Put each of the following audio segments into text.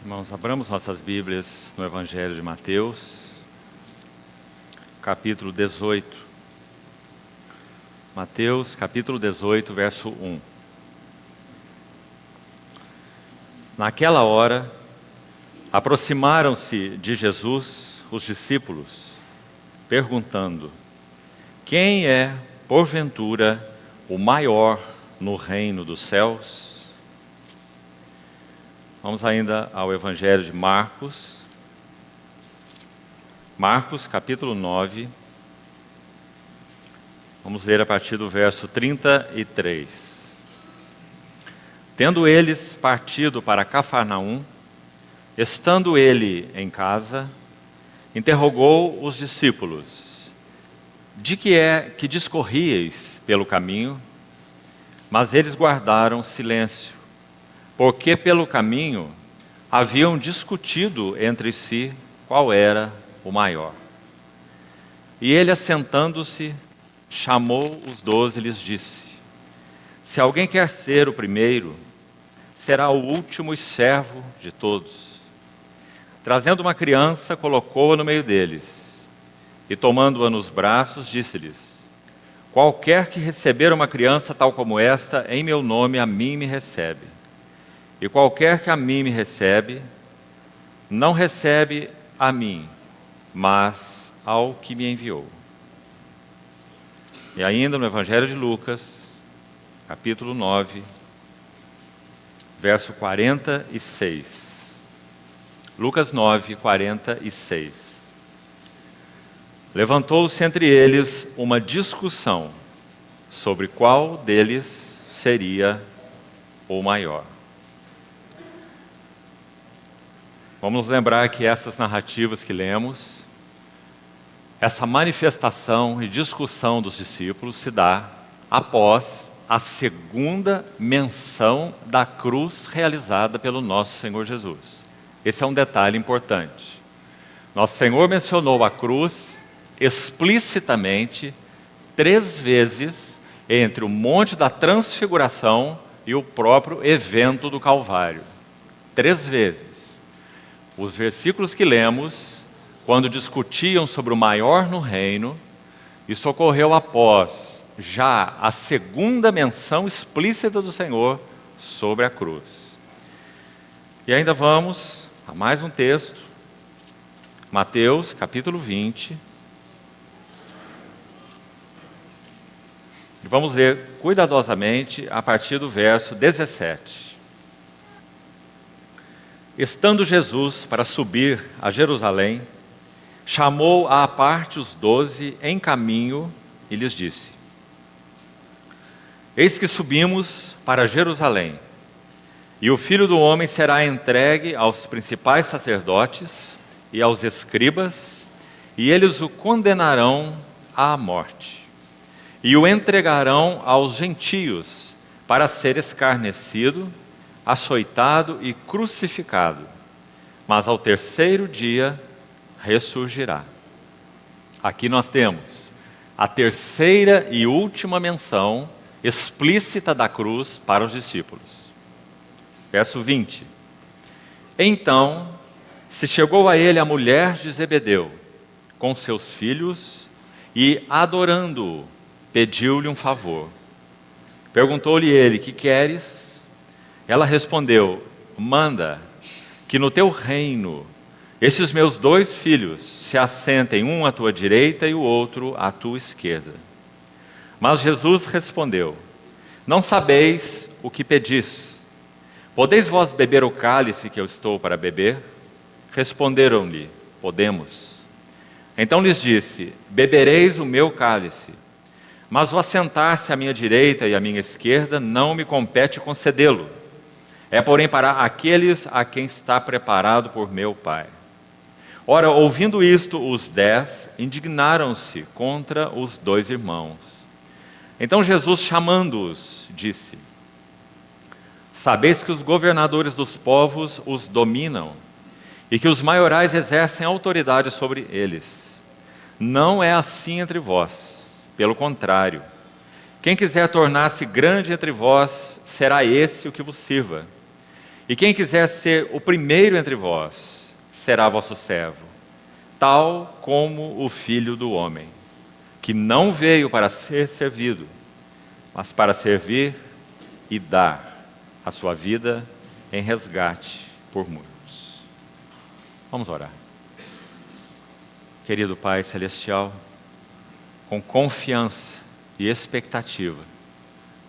Irmãos, abramos nossas Bíblias no Evangelho de Mateus, capítulo 18. Mateus, capítulo 18, verso 1. Naquela hora, aproximaram-se de Jesus os discípulos, perguntando: quem é, porventura, o maior no reino dos céus? Vamos ainda ao Evangelho de Marcos. Marcos, capítulo 9. Vamos ler a partir do verso 33. Tendo eles partido para Cafarnaum, estando ele em casa, interrogou os discípulos: de que é que discorríeis pelo caminho? Mas eles guardaram silêncio, porque pelo caminho haviam discutido entre si qual era o maior. E ele, assentando-se, chamou os 12 e lhes disse: se alguém quer ser o primeiro, será o último e servo de todos. Trazendo uma criança, colocou-a no meio deles, e tomando-a nos braços, disse-lhes: qualquer que receber uma criança tal como esta, em meu nome, a mim me recebe. E qualquer que a mim me recebe, não recebe a mim, mas ao que me enviou. E ainda no Evangelho de Lucas, capítulo 9, verso 46. Lucas 9, 46. Levantou-se entre eles uma discussão sobre qual deles seria o maior. Vamos lembrar que essas narrativas que lemos, essa manifestação e discussão dos discípulos se dá após a segunda menção da cruz realizada pelo nosso Senhor Jesus. Esse é um detalhe importante. Nosso Senhor mencionou a cruz explicitamente 3 vezes entre o Monte da Transfiguração e o próprio evento do Calvário. 3 vezes. Os versículos que lemos, quando discutiam sobre o maior no reino, isso ocorreu após já a segunda menção explícita do Senhor sobre a cruz. E ainda vamos a mais um texto, Mateus, capítulo 20. E vamos ler cuidadosamente a partir do verso 17. Estando Jesus para subir a Jerusalém, chamou à parte os 12 em caminho e lhes disse: eis que subimos para Jerusalém, e o Filho do Homem será entregue aos principais sacerdotes e aos escribas, e eles o condenarão à morte, e o entregarão aos gentios para ser escarnecido, açoitado e crucificado, mas ao terceiro dia ressurgirá. Aqui nós temos a terceira e última menção explícita da cruz para os discípulos. Verso 20. Então se chegou a ele a mulher de Zebedeu, com seus filhos, e adorando-o, pediu-lhe um favor. Perguntou-lhe ele: que queres? Ela respondeu: manda que no teu reino estes meus 2 filhos se assentem, um à tua direita e o outro à tua esquerda. Mas Jesus respondeu: não sabeis o que pedis. Podeis vós beber o cálice que eu estou para beber? Responderam-lhe: podemos. Então lhes disse: bebereis o meu cálice, mas o assentar-se à minha direita e à minha esquerda não me compete concedê-lo. É, porém, para aqueles a quem está preparado por meu Pai. Ora, ouvindo isto, os 10 indignaram-se contra os 2 irmãos. Então Jesus, chamando-os, disse: sabeis que os governadores dos povos os dominam, e que os maiorais exercem autoridade sobre eles. Não é assim entre vós, pelo contrário. Quem quiser tornar-se grande entre vós, será esse o que vos sirva. E quem quiser ser o primeiro entre vós, será vosso servo, tal como o Filho do Homem, que não veio para ser servido, mas para servir e dar a sua vida em resgate por muitos. Vamos orar. Querido Pai Celestial, com confiança e expectativa,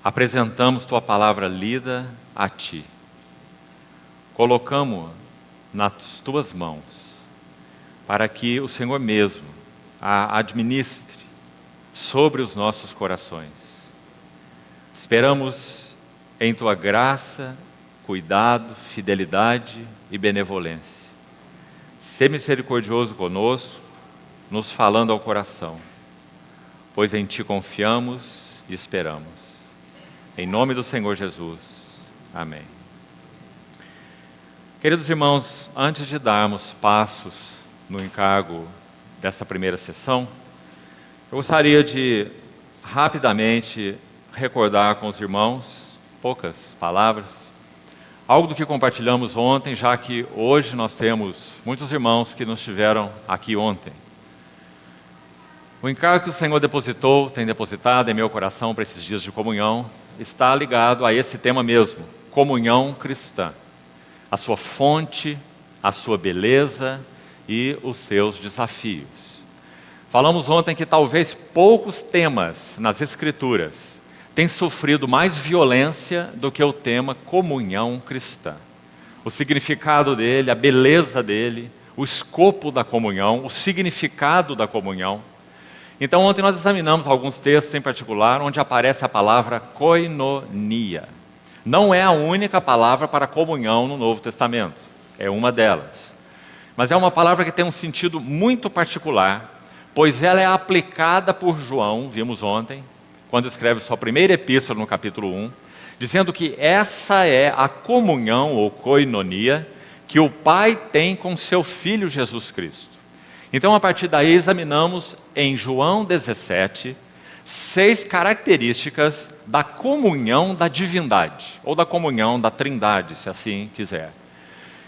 apresentamos Tua palavra lida a Ti. Colocamos-a nas Tuas mãos, para que o Senhor mesmo a administre sobre os nossos corações. Esperamos em Tua graça, cuidado, fidelidade e benevolência. Sê misericordioso conosco, nos falando ao coração, pois em Ti confiamos e esperamos. Em nome do Senhor Jesus. Amém. Queridos irmãos, antes de darmos passos no encargo dessa primeira sessão, eu gostaria de rapidamente recordar com os irmãos, poucas palavras, algo do que compartilhamos ontem, já que hoje nós temos muitos irmãos que nos tiveram aqui ontem. O encargo que o Senhor depositou, tem depositado em meu coração para esses dias de comunhão, está ligado a esse tema mesmo, comunhão cristã. A sua fonte, a sua beleza e os seus desafios. Falamos ontem que talvez poucos temas nas Escrituras têm sofrido mais violência do que o tema comunhão cristã. O significado dele, a beleza dele, o escopo da comunhão, o significado da comunhão. Então ontem nós examinamos alguns textos em particular onde aparece a palavra koinonia. Não é a única palavra para comunhão no Novo Testamento, é uma delas. Mas é uma palavra que tem um sentido muito particular, pois ela é aplicada por João, vimos ontem, quando escreve sua primeira epístola no capítulo 1, dizendo que essa é a comunhão ou koinonia que o Pai tem com seu Filho Jesus Cristo. Então a partir daí examinamos em João 17, 6 características da comunhão da divindade, ou da comunhão da trindade, se assim quiser.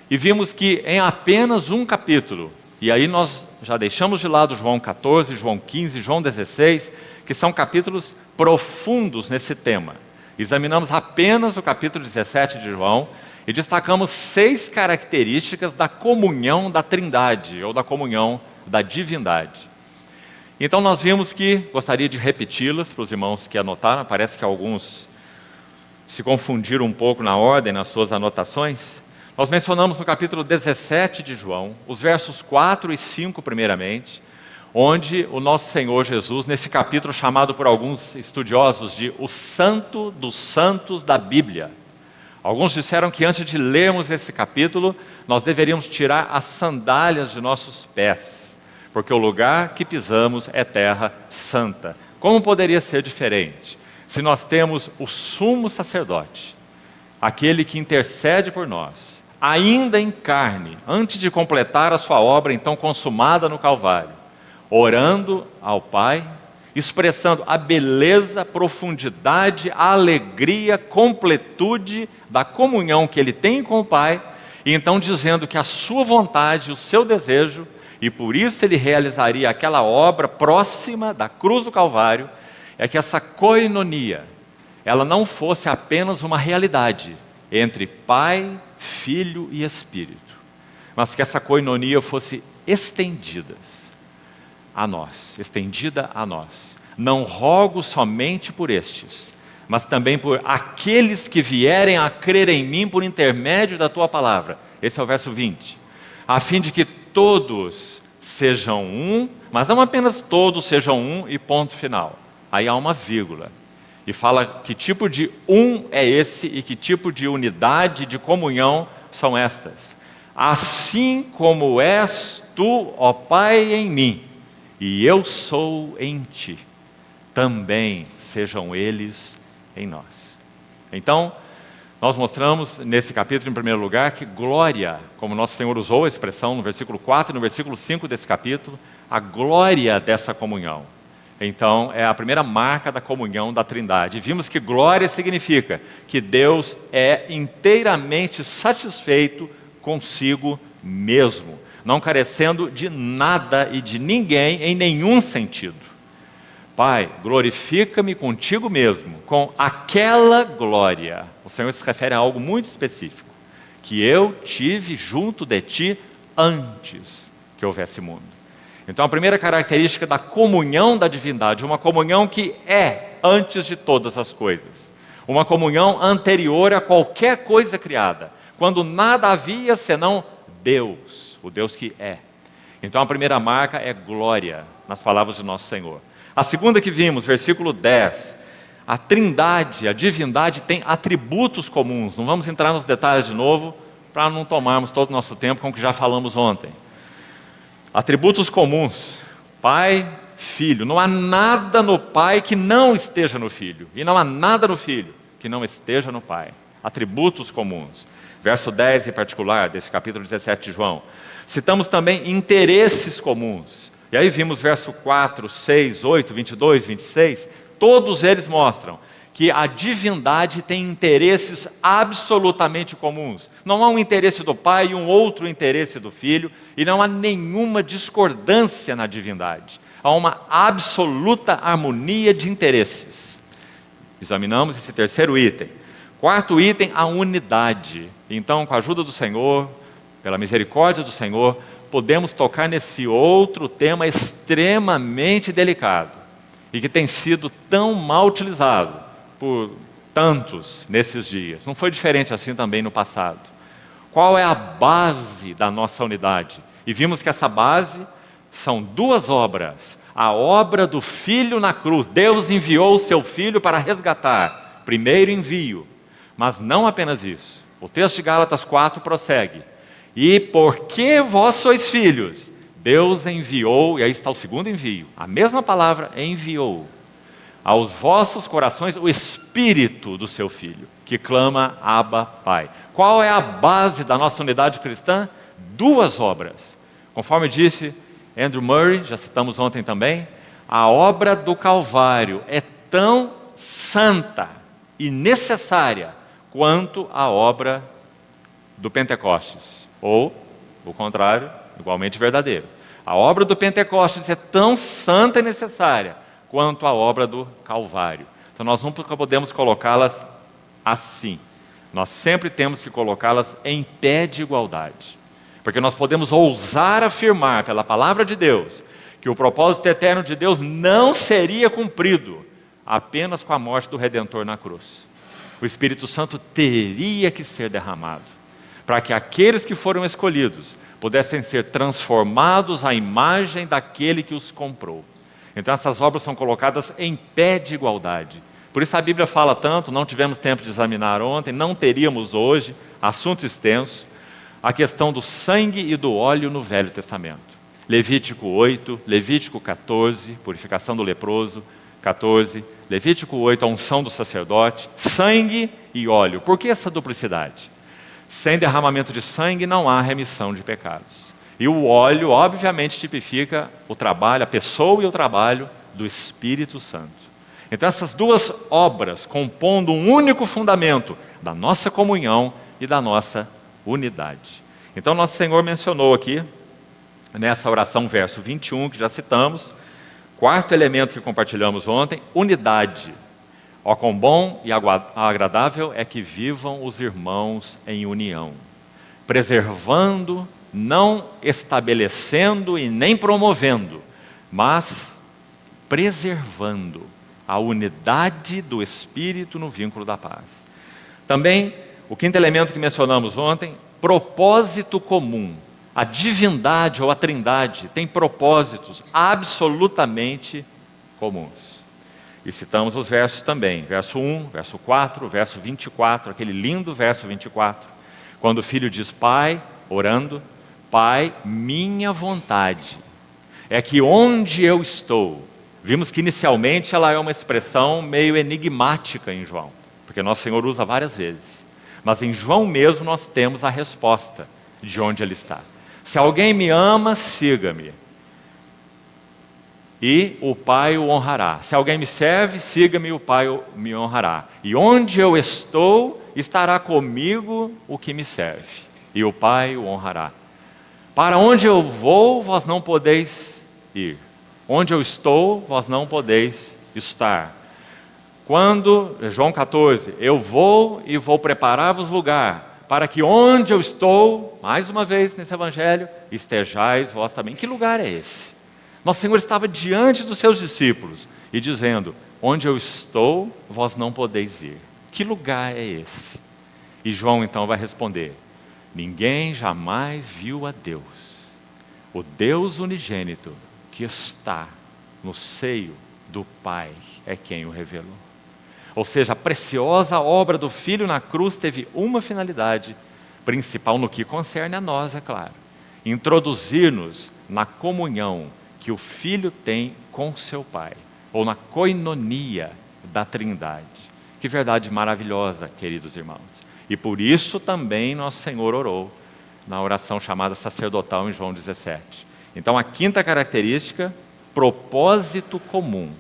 E vimos que em apenas um capítulo, e aí nós já deixamos de lado João 14, João 15, João 16, que são capítulos profundos nesse tema. Examinamos apenas o capítulo 17 de João e destacamos 6 características da comunhão da trindade, ou da comunhão da divindade. Então nós vimos que, gostaria de repeti-las para os irmãos que anotaram, parece que alguns se confundiram um pouco na ordem, nas suas anotações. Nós mencionamos no capítulo 17 de João, os versos 4 e 5 primeiramente, onde o nosso Senhor Jesus, nesse capítulo chamado por alguns estudiosos de o Santo dos Santos da Bíblia. Alguns disseram que antes de lermos esse capítulo, nós deveríamos tirar as sandálias de nossos pés, porque o lugar que pisamos é terra santa. Como poderia ser diferente? Se nós temos o sumo sacerdote, aquele que intercede por nós, ainda em carne, antes de completar a sua obra então consumada no Calvário, orando ao Pai, expressando a beleza, profundidade, a alegria, completude da comunhão que ele tem com o Pai, e então dizendo que a sua vontade, o seu desejo, e por isso ele realizaria aquela obra próxima da cruz do Calvário, é que essa koinonia, ela não fosse apenas uma realidade entre Pai, Filho e Espírito, mas que essa koinonia fosse estendida a nós. Não rogo somente por estes, mas também por aqueles que vierem a crer em mim por intermédio da tua palavra. Esse é o verso 20. A fim de que todos sejam um, mas não apenas todos sejam um e ponto final. Aí há uma vírgula. E fala que tipo de um é esse e que tipo de unidade, de comunhão são estas. Assim como és tu, ó Pai, em mim, e eu sou em ti, também sejam eles em nós. Então, nós mostramos nesse capítulo, em primeiro lugar, que glória, como nosso Senhor usou a expressão no versículo 4 e no versículo 5 desse capítulo, a glória dessa comunhão Então, é a primeira marca da comunhão da Trindade. E vimos que glória significa que Deus é inteiramente satisfeito consigo mesmo, não carecendo de nada e de ninguém em nenhum sentido. Pai, glorifica-me contigo mesmo, com aquela glória. O Senhor se refere a algo muito específico, que eu tive junto de ti antes que houvesse mundo. Então, a primeira característica da comunhão da divindade, uma comunhão que é antes de todas as coisas, uma comunhão anterior a qualquer coisa criada, quando nada havia senão Deus, o Deus que é. Então, a primeira marca é glória, nas palavras de nosso Senhor. A segunda que vimos, versículo 10, a Trindade, a divindade tem atributos comuns. Não vamos entrar nos detalhes de novo, para não tomarmos todo o nosso tempo com o que já falamos ontem. Atributos comuns, Pai, Filho. Não há nada no Pai que não esteja no Filho. E não há nada no Filho que não esteja no Pai. Atributos comuns. Verso 10 em particular, desse capítulo 17 de João. Citamos também interesses comuns. E aí vimos verso 4, 6, 8, 22, 26. Todos eles mostram que a divindade tem interesses absolutamente comuns. Não há um interesse do Pai e um outro interesse do Filho, e não há nenhuma discordância na divindade. Há uma absoluta harmonia de interesses. Examinamos esse terceiro item. Quarto item, a unidade. Então, com a ajuda do Senhor, pela misericórdia do Senhor, podemos tocar nesse outro tema extremamente delicado e que tem sido tão mal utilizado por tantos nesses dias. Não foi diferente assim também no passado. Qual é a base da nossa unidade? E vimos que essa base são duas obras. A obra do Filho na cruz. Deus enviou o seu Filho para resgatar. Primeiro envio. Mas não apenas isso. O texto de Gálatas 4 prossegue. E porque vós sois filhos, Deus enviou, e aí está o segundo envio. A mesma palavra, enviou aos vossos corações o Espírito do seu Filho, que clama, Abba, Pai. Qual é a base da nossa unidade cristã? Duas obras. Conforme disse Andrew Murray, já citamos ontem também, a obra do Calvário é tão santa e necessária quanto a obra do Pentecostes. Ou, o contrário, igualmente verdadeiro. A obra do Pentecostes é tão santa e necessária quanto a obra do Calvário. Então nós nunca podemos colocá-las assim. Nós sempre temos que colocá-las em pé de igualdade. Porque nós podemos ousar afirmar pela palavra de Deus que o propósito eterno de Deus não seria cumprido apenas com a morte do Redentor na cruz. O Espírito Santo teria que ser derramado para que aqueles que foram escolhidos pudessem ser transformados à imagem daquele que os comprou. Então essas obras são colocadas em pé de igualdade. Por isso a Bíblia fala tanto, não tivemos tempo de examinar ontem, não teríamos hoje, assunto extenso, a questão do sangue e do óleo no Velho Testamento. Levítico 8, Levítico 14, purificação do leproso, 14, Levítico 8, a unção do sacerdote, sangue e óleo. Por que essa duplicidade? Sem derramamento de sangue não há remissão de pecados. E o óleo, obviamente, tipifica o trabalho, a pessoa e o trabalho do Espírito Santo. Então, essas duas obras compondo um único fundamento da nossa comunhão e da nossa unidade. Então, nosso Senhor mencionou aqui, nessa oração, verso 21, que já citamos, quarto elemento que compartilhamos ontem, unidade. Ó, quão bom e agradável é que vivam os irmãos em união, preservando, não estabelecendo e nem promovendo, mas preservando a unidade do Espírito no vínculo da paz. Também, o quinto elemento que mencionamos ontem, propósito comum. A divindade ou a Trindade tem propósitos absolutamente comuns. E citamos os versos também, verso 1, verso 4, verso 24, aquele lindo verso 24, quando o filho diz, Pai, orando, Pai, minha vontade é que onde eu estou, vimos que inicialmente ela é uma expressão meio enigmática em João, porque nosso Senhor usa várias vezes, mas em João mesmo nós temos a resposta de onde ele está. Se alguém me ama, siga-me. e o Pai o honrará. Se alguém me serve, siga-me, o Pai me honrará. E onde eu estou, estará comigo o que me serve, e o Pai o honrará. Para onde eu vou, vós não podeis ir. Onde eu estou, vós não podeis estar. Quando, João 14, eu vou e vou preparar-vos lugar, para que onde eu estou, mais uma vez nesse evangelho, estejais vós também. Que lugar é esse? Nosso Senhor estava diante dos seus discípulos e dizendo: onde eu estou, vós não podeis ir. Que lugar é esse? E João então vai responder: ninguém jamais viu a Deus. O Deus unigênito que está no seio do Pai é quem o revelou. Ou seja, a preciosa obra do Filho na cruz teve uma finalidade principal no que concerne a nós, é claro: introduzir-nos na comunhão que o Filho tem com seu Pai, ou na koinonia da Trindade. Que verdade maravilhosa, queridos irmãos. E por isso também nosso Senhor orou na oração chamada sacerdotal em João 17. Então a quinta característica: propósito comum.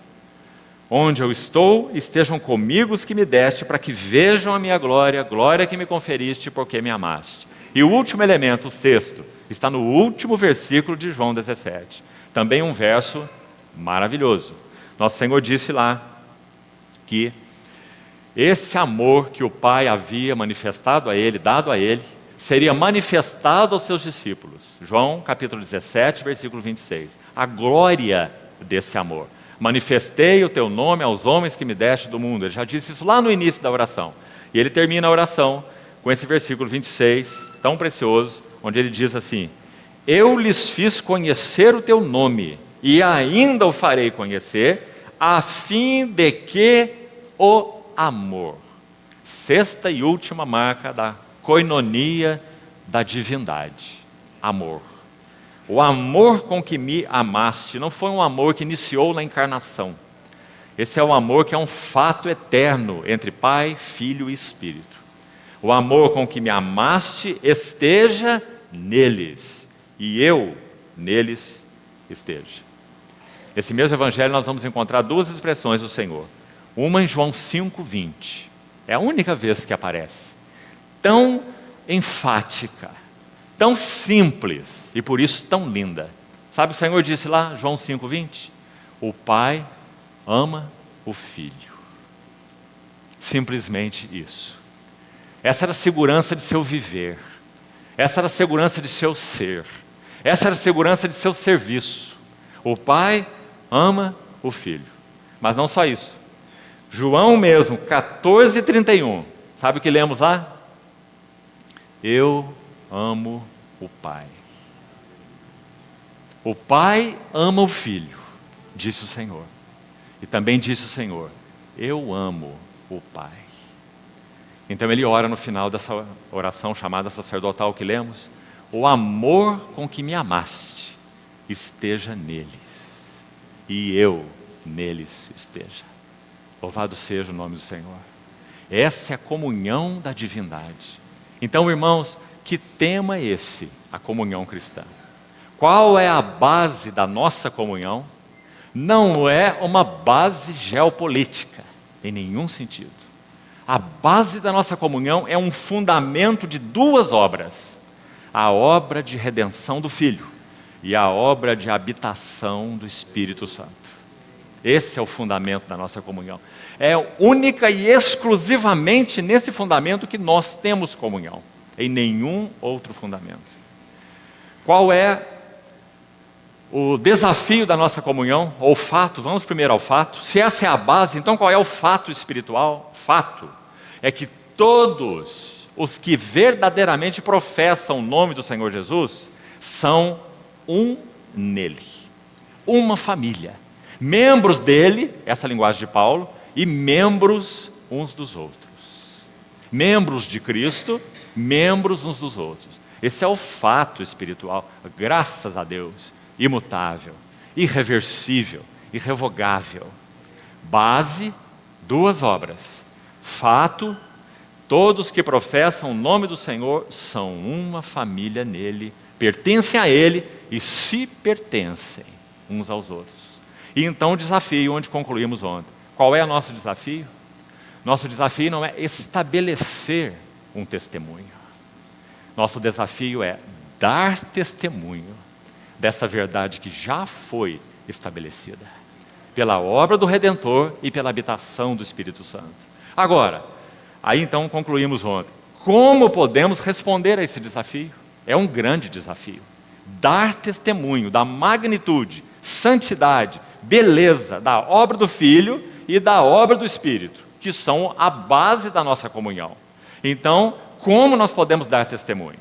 Onde eu estou, estejam comigo os que me deste, para que vejam a minha glória, glória que me conferiste, porque me amaste. E o último elemento, o sexto, está no último versículo de João 17. Também um verso maravilhoso. Nosso Senhor disse lá que esse amor que o Pai havia manifestado a Ele, dado a Ele, seria manifestado aos seus discípulos. João capítulo 17, versículo 26. A glória desse amor. Manifestei o teu nome aos homens que me deste do mundo. Ele já disse isso lá no início da oração. E ele termina a oração com esse versículo 26, tão precioso, onde ele diz assim: eu lhes fiz conhecer o teu nome, e ainda o farei conhecer, a fim de que o amor. Sexta e última marca da koinonia da divindade. Amor. O amor com que me amaste não foi um amor que iniciou na encarnação. Esse é o amor que é um fato eterno entre Pai, Filho e Espírito. O amor com que me amaste esteja neles, e eu neles esteja. Nesse mesmo evangelho nós vamos encontrar duas expressões do Senhor. Uma em João 5:20. É a única vez que aparece. Tão enfática, tão simples e por isso tão linda. Sabe, o Senhor disse lá, João 5:20, o Pai ama o Filho. Simplesmente isso. Essa era a segurança de seu viver. Essa era a segurança de seu ser. Essa era a segurança de seu serviço. O Pai ama o Filho. Mas não só isso. João mesmo, 14:31. Sabe o que lemos lá? Eu amo o Pai. O Pai ama o Filho, disse o Senhor. E também disse o Senhor: eu amo o Pai. Então ele ora no final dessa oração chamada sacerdotal que lemos: o amor com que me amaste esteja neles, e eu neles esteja. Louvado seja o nome do Senhor. Essa é a comunhão da divindade. Então, irmãos, que tema é esse, a comunhão cristã? Qual é a base da nossa comunhão? Não é uma base geopolítica, em nenhum sentido. A base da nossa comunhão é um fundamento de duas obras: a obra de redenção do Filho e a obra de habitação do Espírito Santo. Esse é o fundamento da nossa comunhão. É única e exclusivamente nesse fundamento que nós temos comunhão, em nenhum outro fundamento. Qual é o desafio da nossa comunhão, ou o fato? Vamos primeiro ao fato. Se essa é a base, então qual é o fato espiritual? Fato é que todos os que verdadeiramente professam o nome do Senhor Jesus são um nele, uma família, membros dele, essa é a linguagem de Paulo, e membros uns dos outros. Membros de Cristo, membros uns dos outros. Esse é o fato espiritual, graças a Deus, imutável, irreversível, irrevogável. Base, duas obras. Fato, todos que professam o nome do Senhor são uma família nele, pertencem a ele e se pertencem uns aos outros. E então o desafio, onde concluímos ontem. Qual é o nosso desafio? Nosso desafio não é estabelecer um testemunho. Nosso desafio é dar testemunho dessa verdade que já foi estabelecida pela obra do Redentor e pela habitação do Espírito Santo. Agora, aí então concluímos ontem. Como podemos responder a esse desafio? É um grande desafio. Dar testemunho da magnitude, santidade, beleza da obra do Filho e da obra do Espírito, que são a base da nossa comunhão. Então, como nós podemos dar testemunho?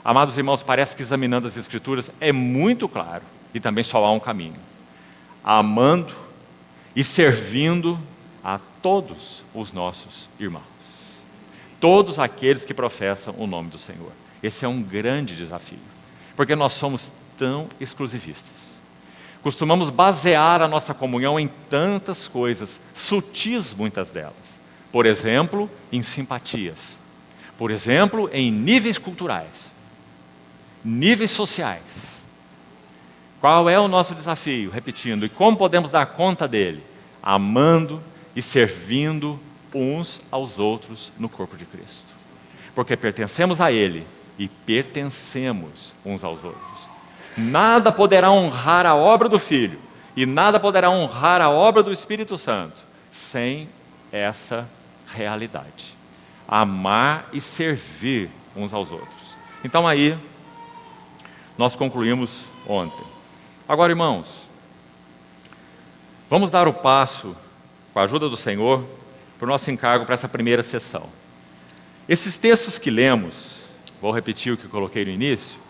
Amados irmãos, parece que examinando as Escrituras é muito claro, e também só há um caminho. Amando e servindo a todos os nossos irmãos. Todos aqueles que professam o nome do Senhor. Esse é um grande desafio, porque nós somos tão exclusivistas. Costumamos basear a nossa comunhão em tantas coisas, sutis muitas delas. Por exemplo, em simpatias. Por exemplo, em níveis culturais. Níveis sociais. Qual é o nosso desafio? Repetindo, e como podemos dar conta dele? Amando e servindo uns aos outros no corpo de Cristo. Porque pertencemos a Ele e pertencemos uns aos outros. Nada poderá honrar a obra do Filho e nada poderá honrar a obra do Espírito Santo sem essa realidade. Amar e servir uns aos outros. Então aí, nós concluímos ontem. Agora, irmãos, vamos dar o passo, com a ajuda do Senhor, para o nosso encargo para essa primeira sessão. Esses textos que lemos, vou repetir o que coloquei no início,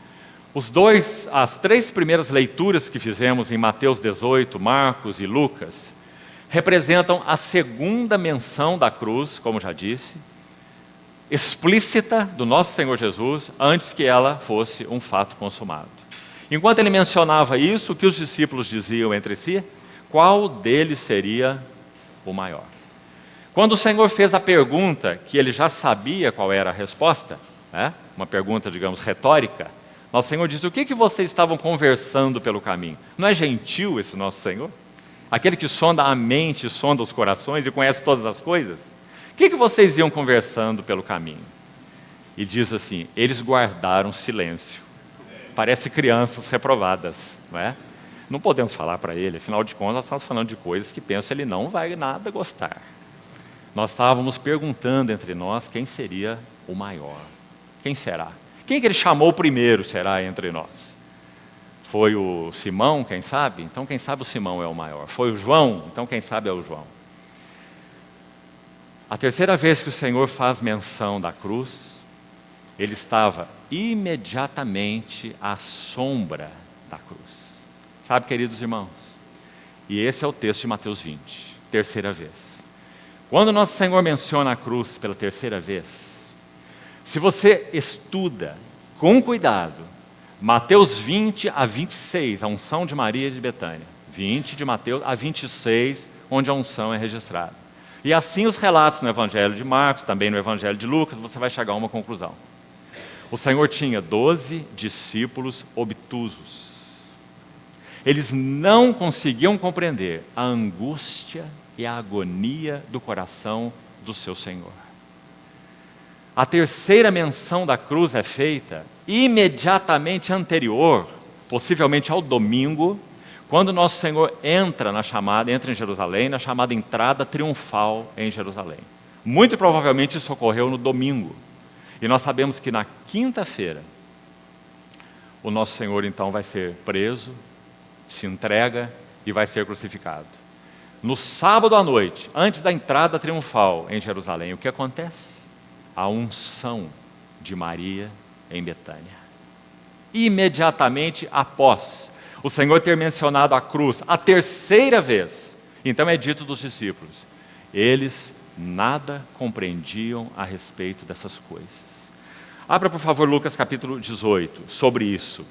as três primeiras leituras que fizemos em Mateus 18, Marcos e Lucas, representam a segunda menção da cruz, como já disse, explícita do nosso Senhor Jesus, antes que ela fosse um fato consumado. Enquanto ele mencionava isso, o que os discípulos diziam entre si? Qual deles seria o maior? Quando o Senhor fez a pergunta, que ele já sabia qual era a resposta, uma pergunta, digamos, retórica, nosso Senhor disse, o que vocês estavam conversando pelo caminho? Não é gentil esse nosso Senhor? Aquele que sonda a mente, sonda os corações e conhece todas as coisas? O que vocês iam conversando pelo caminho? E diz assim, eles guardaram silêncio. Parece crianças reprovadas, não é? Não podemos falar para ele, afinal de contas nós estamos falando de coisas que penso ele não vai nada gostar. Nós estávamos perguntando entre nós quem seria o maior. Quem será? Quem que ele chamou primeiro será entre nós? Foi o Simão, quem sabe? Então quem sabe o Simão é o maior. Foi o João? Então quem sabe é o João. A terceira vez que o Senhor faz menção da cruz, ele estava imediatamente à sombra da cruz. Sabe, queridos irmãos? E esse é o texto de Mateus 20, terceira vez. Quando nosso Senhor menciona a cruz pela terceira vez, se você estuda com cuidado, Mateus 20 a 26, a unção de Maria de Betânia, 20 de Mateus a 26, onde a unção é registrada. E assim os relatos no Evangelho de Marcos, também no Evangelho de Lucas, você vai chegar a uma conclusão. O Senhor tinha 12 discípulos obtusos. Eles não conseguiam compreender a angústia e a agonia do coração do seu Senhor. A terceira menção da cruz é feita imediatamente anterior, possivelmente ao domingo, quando nosso Senhor entra em Jerusalém, na chamada entrada triunfal em Jerusalém. Muito provavelmente isso ocorreu no domingo. E nós sabemos que na quinta-feira, o nosso Senhor então vai ser preso, se entrega e vai ser crucificado. No sábado à noite, antes da entrada triunfal em Jerusalém, o que acontece? A unção de Maria em Betânia. Imediatamente após o Senhor ter mencionado a cruz a terceira vez, então é dito dos discípulos, eles nada compreendiam a respeito dessas coisas. Abra, por favor, Lucas capítulo 18, sobre isso,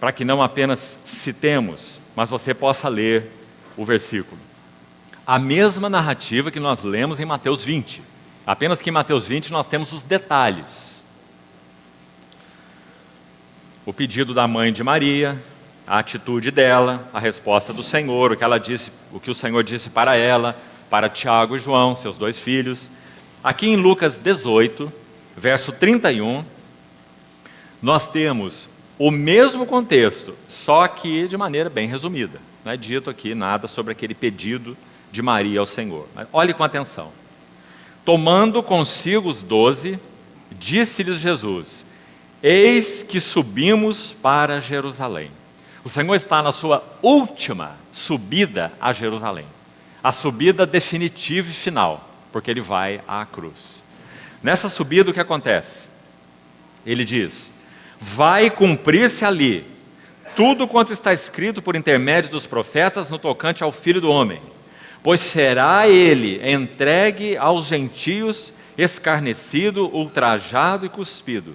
para que não apenas citemos, mas você possa ler o versículo. A mesma narrativa que nós lemos em Mateus 20, apenas que em Mateus 20 nós temos os detalhes. O pedido da mãe de Maria, a atitude dela, a resposta do Senhor, o que ela disse, o que o Senhor disse para ela, para Tiago e João, seus dois filhos. Aqui em Lucas 18, verso 31, nós temos o mesmo contexto, só que de maneira bem resumida. Não é dito aqui nada sobre aquele pedido de Maria ao Senhor. Mas olhe com atenção. Tomando consigo os 12, disse-lhes Jesus: eis que subimos para Jerusalém. O Senhor está na sua última subida a Jerusalém. A subida definitiva e final, porque Ele vai à cruz. Nessa subida o que acontece? Ele diz: vai cumprir-se ali tudo quanto está escrito por intermédio dos profetas no tocante ao Filho do Homem. Pois será Ele entregue aos gentios, escarnecido, ultrajado e cuspido.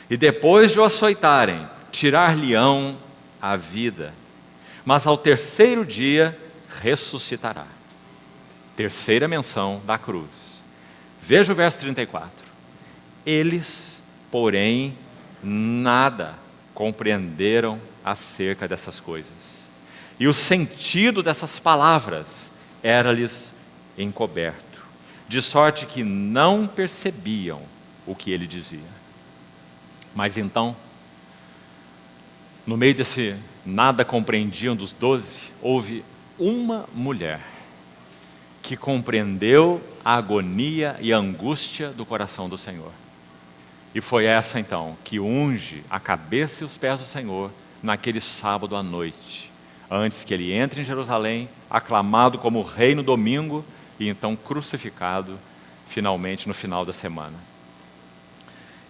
E depois de o açoitarem, tirar-lhe-ão a vida. Mas ao terceiro dia ressuscitará. Terceira menção da cruz. Veja o verso 34. Eles, porém, nada compreenderam acerca dessas coisas. E o sentido dessas palavras era-lhes encoberto, de sorte que não percebiam o que ele dizia. Mas então, no meio desse nada compreendiam dos 12, houve uma mulher que compreendeu a agonia e a angústia do coração do Senhor. E foi essa então que unge a cabeça e os pés do Senhor naquele sábado à noite, antes que ele entre em Jerusalém, aclamado como rei no domingo e então crucificado finalmente no final da semana.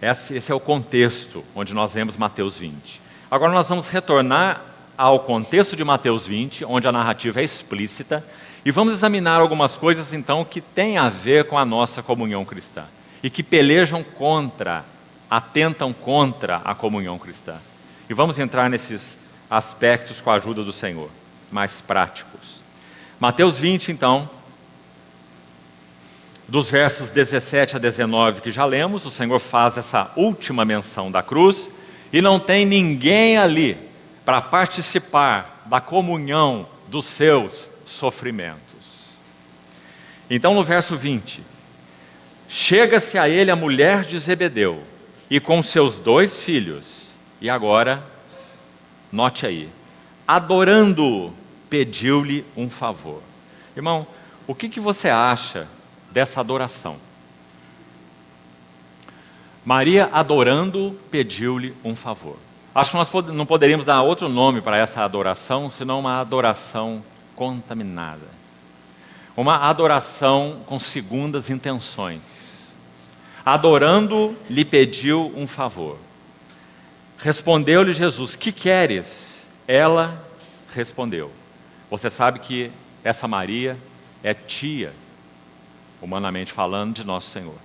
Esse é o contexto onde nós vemos Mateus 20. Agora nós vamos retornar ao contexto de Mateus 20, onde a narrativa é explícita, e vamos examinar algumas coisas então que têm a ver com a nossa comunhão cristã e que pelejam contra, atentam contra a comunhão cristã. E vamos entrar nesses aspectos com a ajuda do Senhor, mais práticos. Mateus 20, então, dos versos 17 a 19 que já lemos, o Senhor faz essa última menção da cruz e não tem ninguém ali para participar da comunhão dos seus sofrimentos. Então, no verso 20, chega-se a ele a mulher de Zebedeu e com seus 2 filhos, e agora, note aí, adorando-o, pediu-lhe um favor. Irmão, o que você acha dessa adoração? Maria, adorando-o, pediu-lhe um favor. Acho que nós não poderíamos dar outro nome para essa adoração, senão uma adoração contaminada. Uma adoração com segundas intenções. Adorando, lhe pediu um favor. Respondeu-lhe Jesus: que queres? Ela respondeu. Você sabe que essa Maria é tia, humanamente falando, de Nosso Senhor.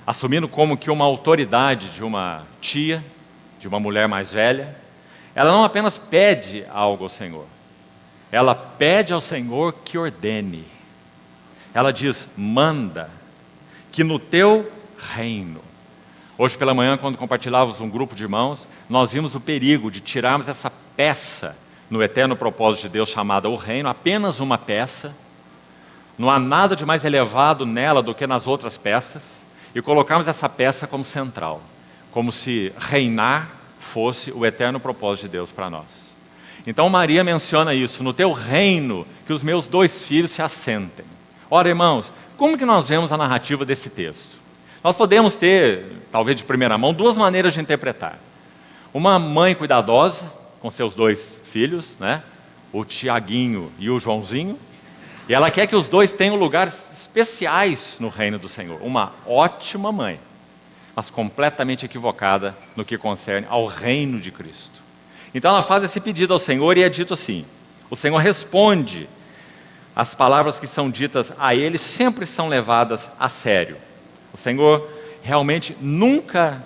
Assumindo como que uma autoridade de uma tia, de uma mulher mais velha, ela não apenas pede algo ao Senhor, ela pede ao Senhor que ordene. Ela diz: manda, que no teu reino. Hoje pela manhã, quando compartilhávamos um grupo de irmãos, nós vimos o perigo de tirarmos essa peça no eterno propósito de Deus chamada o reino, apenas uma peça, não há nada de mais elevado nela do que nas outras peças, e colocarmos essa peça como central, como se reinar fosse o eterno propósito de Deus para nós. Então Maria menciona isso: no teu reino, que os meus 2 filhos se assentem. Ora, irmãos, como que nós vemos a narrativa desse texto? Nós podemos ter, talvez de primeira mão, 2 maneiras de interpretar. Uma mãe cuidadosa, com seus 2 filhos, né? O Tiaguinho e o Joãozinho, e ela quer que os 2 tenham lugares especiais no reino do Senhor. Uma ótima mãe, mas completamente equivocada no que concerne ao reino de Cristo. Então ela faz esse pedido ao Senhor e é dito assim: o Senhor responde. As palavras que são ditas a ele sempre são levadas a sério. O Senhor realmente nunca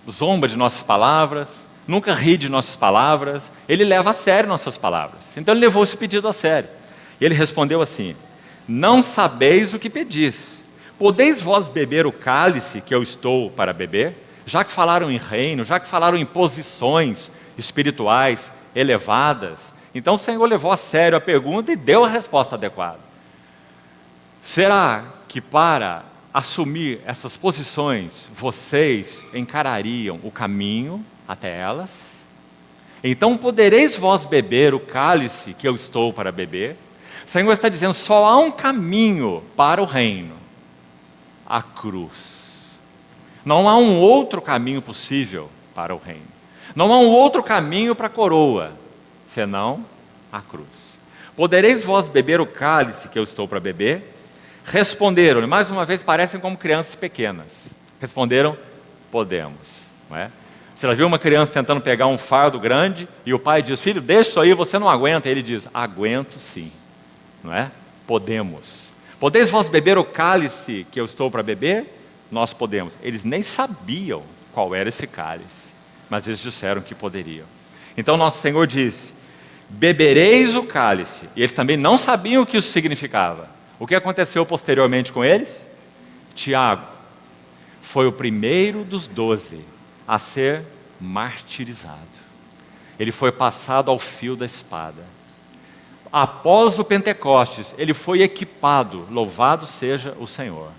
zomba de nossas palavras, nunca ri de nossas palavras, Ele leva a sério nossas palavras. Então Ele levou esse pedido a sério. E Ele respondeu assim: não sabeis o que pedis. Podeis vós beber o cálice que eu estou para beber? Já que falaram em reino, já que falaram em posições espirituais, elevadas. Então o Senhor levou a sério a pergunta e deu a resposta adequada. Será que para assumir essas posições, vocês encarariam o caminho até elas? Então podereis vós beber o cálice que eu estou para beber? O Senhor está dizendo, só há um caminho para o reino, a cruz. Não há um outro caminho possível para o reino. Não há um outro caminho para a coroa, senão a cruz. Podereis vós beber o cálice que eu estou para beber? Responderam, mais uma vez parecem como crianças pequenas. Responderam, podemos. Não é? Você já viu uma criança tentando pegar um fardo grande e o pai diz, filho, deixa isso aí, você não aguenta. Ele diz, aguento sim. Não é? Podemos. Podeis vós beber o cálice que eu estou para beber? Nós podemos. Eles nem sabiam qual era esse cálice, mas eles disseram que poderiam. Então nosso Senhor disse, bebereis o cálice. E eles também não sabiam o que isso significava. O que aconteceu posteriormente com eles? Tiago foi o primeiro dos 12 a ser martirizado. Ele foi passado ao fio da espada. Após o Pentecostes, ele foi equipado, louvado seja o Senhor.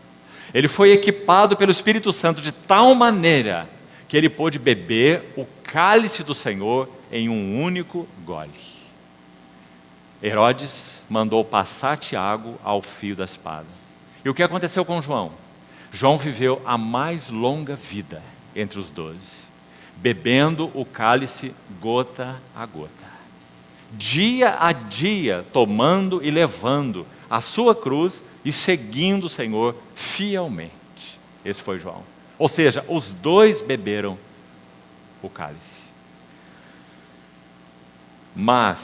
Ele foi equipado pelo Espírito Santo de tal maneira que ele pôde beber o cálice do Senhor em um único gole. Herodes mandou passar Tiago ao fio da espada. E o que aconteceu com João? João viveu a mais longa vida entre os 12, bebendo o cálice gota a gota. Dia a dia, tomando e levando a sua cruz e seguindo o Senhor fielmente. Esse foi João. Ou seja, os dois beberam o cálice. Mas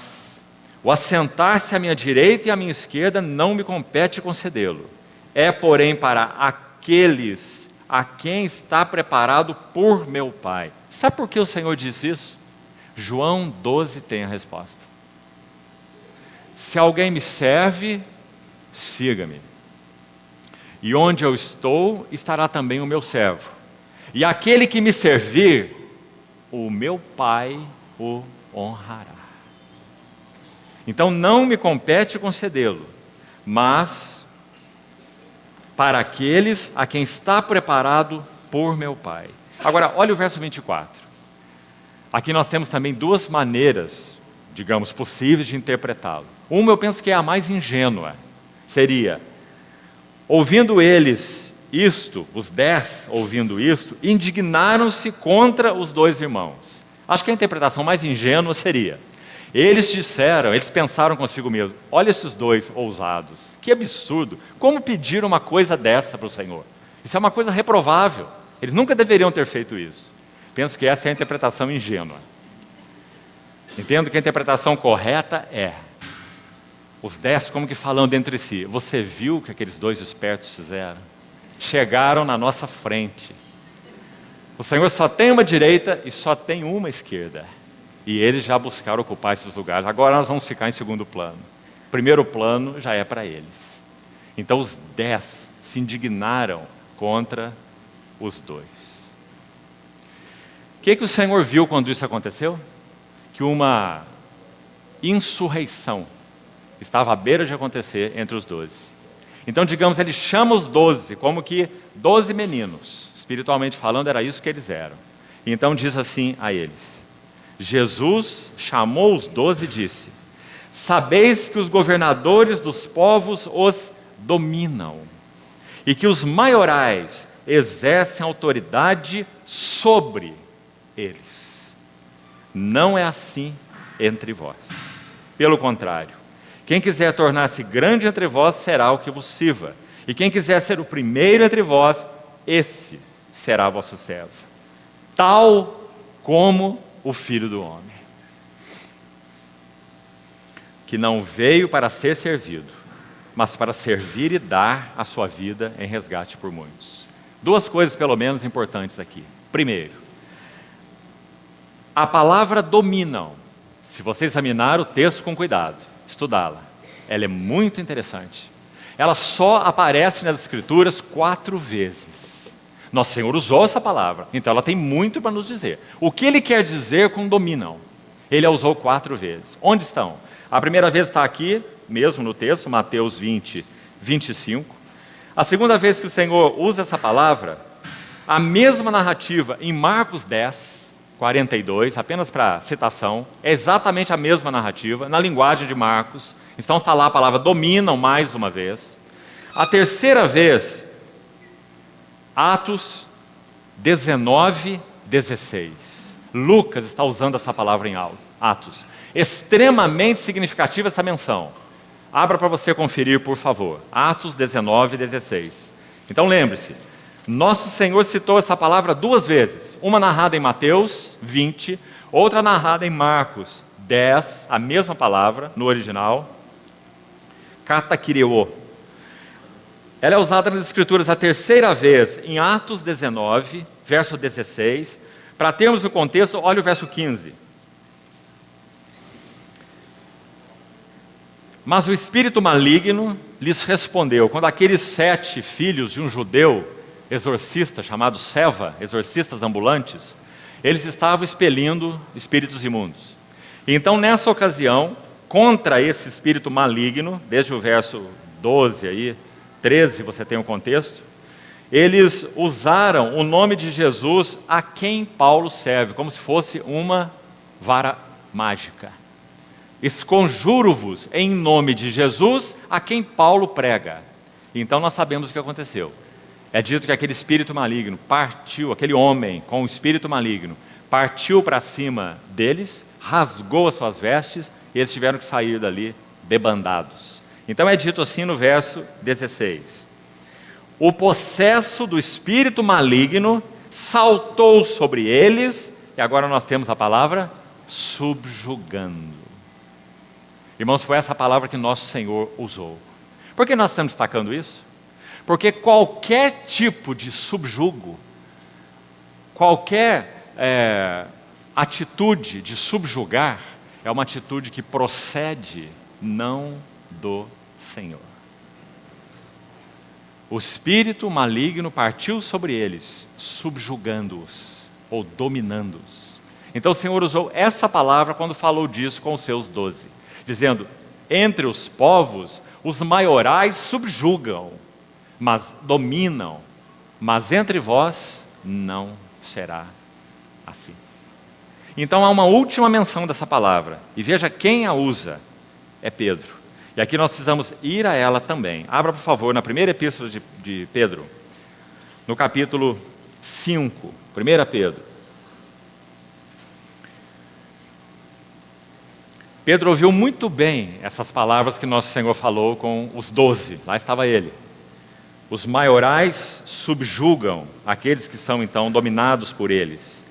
o assentar-se à minha direita e à minha esquerda não me compete concedê-lo. É, porém, para aqueles a quem está preparado por meu Pai. Sabe por que o Senhor disse isso? João 12 tem a resposta. Se alguém me serve, siga-me. E onde eu estou, estará também o meu servo. E aquele que me servir, o meu Pai o honrará. Então não me compete concedê-lo, mas para aqueles a quem está preparado por meu Pai. Agora, olha o verso 24. Aqui nós temos também duas maneiras, digamos, possíveis de interpretá-lo. Uma eu penso que é a mais ingênua. Seria, ouvindo eles isto, os 10 ouvindo isto, indignaram-se contra os dois irmãos. Acho que a interpretação mais ingênua seria, eles pensaram consigo mesmo, olha esses dois ousados, que absurdo, como pedir uma coisa dessa para o Senhor? Isso é uma coisa reprovável, eles nunca deveriam ter feito isso. Penso que essa é a interpretação ingênua. Entendo que a interpretação correta é, os 10 como que falando entre si, você viu o que aqueles dois espertos fizeram? Chegaram na nossa frente. O Senhor só tem uma direita e só tem uma esquerda. E eles já buscaram ocupar esses lugares. Agora nós vamos ficar em segundo plano. Primeiro plano já é para eles. Então os 10 se indignaram contra os dois. O que o Senhor viu quando isso aconteceu? Que uma insurreição estava à beira de acontecer entre os 12. Então, digamos, ele chama os 12, como que 12 meninos. Espiritualmente falando, era isso que eles eram. Então diz assim a eles, Jesus chamou os 12 e disse, sabeis que os governadores dos povos os dominam, e que os maiorais exercem autoridade sobre eles. Não é assim entre vós. Pelo contrário, quem quiser tornar-se grande entre vós será o que vos sirva. E quem quiser ser o primeiro entre vós, esse será vosso servo. Tal como o Filho do Homem, que não veio para ser servido, mas para servir e dar a sua vida em resgate por muitos. Duas coisas pelo menos importantes aqui. Primeiro, a palavra dominam, se você examinar o texto com cuidado, estudá-la, ela é muito interessante. Ela só aparece nas Escrituras 4 vezes. Nosso Senhor usou essa palavra, então ela tem muito para nos dizer. O que Ele quer dizer com dominam? Ele a usou 4 vezes. Onde estão? A primeira vez está aqui, mesmo no texto, Mateus 20, 25. A segunda vez que o Senhor usa essa palavra, a mesma narrativa em Marcos 10, 42, apenas para citação, é exatamente a mesma narrativa, na linguagem de Marcos. Então está lá a palavra dominam mais uma vez. A terceira vez, Atos 19, 16. Lucas está usando essa palavra em Atos. Extremamente significativa essa menção. Abra para você conferir, por favor. Atos 19, 16. Então lembre-se, nosso Senhor citou essa palavra 2 vezes. Uma narrada em Mateus 20, outra narrada em Marcos 10, a mesma palavra no original. Katakireo. Ela é usada nas Escrituras a terceira vez em Atos 19, verso 16. Para termos o contexto, olha o verso 15. Mas o espírito maligno lhes respondeu. Quando aqueles 7 filhos de um judeu exorcista chamado Seva, exorcistas ambulantes, eles estavam expelindo espíritos imundos. Então, nessa ocasião, contra esse espírito maligno, desde o verso 12 aí, 13 você tem o contexto, eles usaram o nome de Jesus a quem Paulo serve, como se fosse uma vara mágica. Esconjuro-vos em nome de Jesus a quem Paulo prega. Então nós sabemos o que aconteceu. É dito que aquele espírito maligno partiu, aquele homem com o espírito maligno, partiu para cima deles, rasgou as suas vestes e eles tiveram que sair dali debandados. Então é dito assim no verso 16. O possesso do espírito maligno saltou sobre eles, e agora nós temos a palavra subjugando. Irmãos, foi essa palavra que nosso Senhor usou. Por que nós estamos destacando isso? Porque qualquer tipo de subjugo, qualquer atitude de subjugar, é uma atitude que procede não do Senhor. O espírito maligno partiu sobre eles, subjugando-os ou dominando-os. Então o Senhor usou essa palavra quando falou disso com os seus 12, dizendo: entre os povos, os maiorais subjugam, mas dominam, mas entre vós não será assim. Então há uma última menção dessa palavra, e veja quem a usa, é Pedro. E aqui nós precisamos ir a ela também. Abra, por favor, na primeira epístola de Pedro, no capítulo 5, 1 Pedro. Pedro ouviu muito bem essas palavras que nosso Senhor falou com os 12, lá estava ele. Os maiorais subjugam aqueles que são então dominados por eles.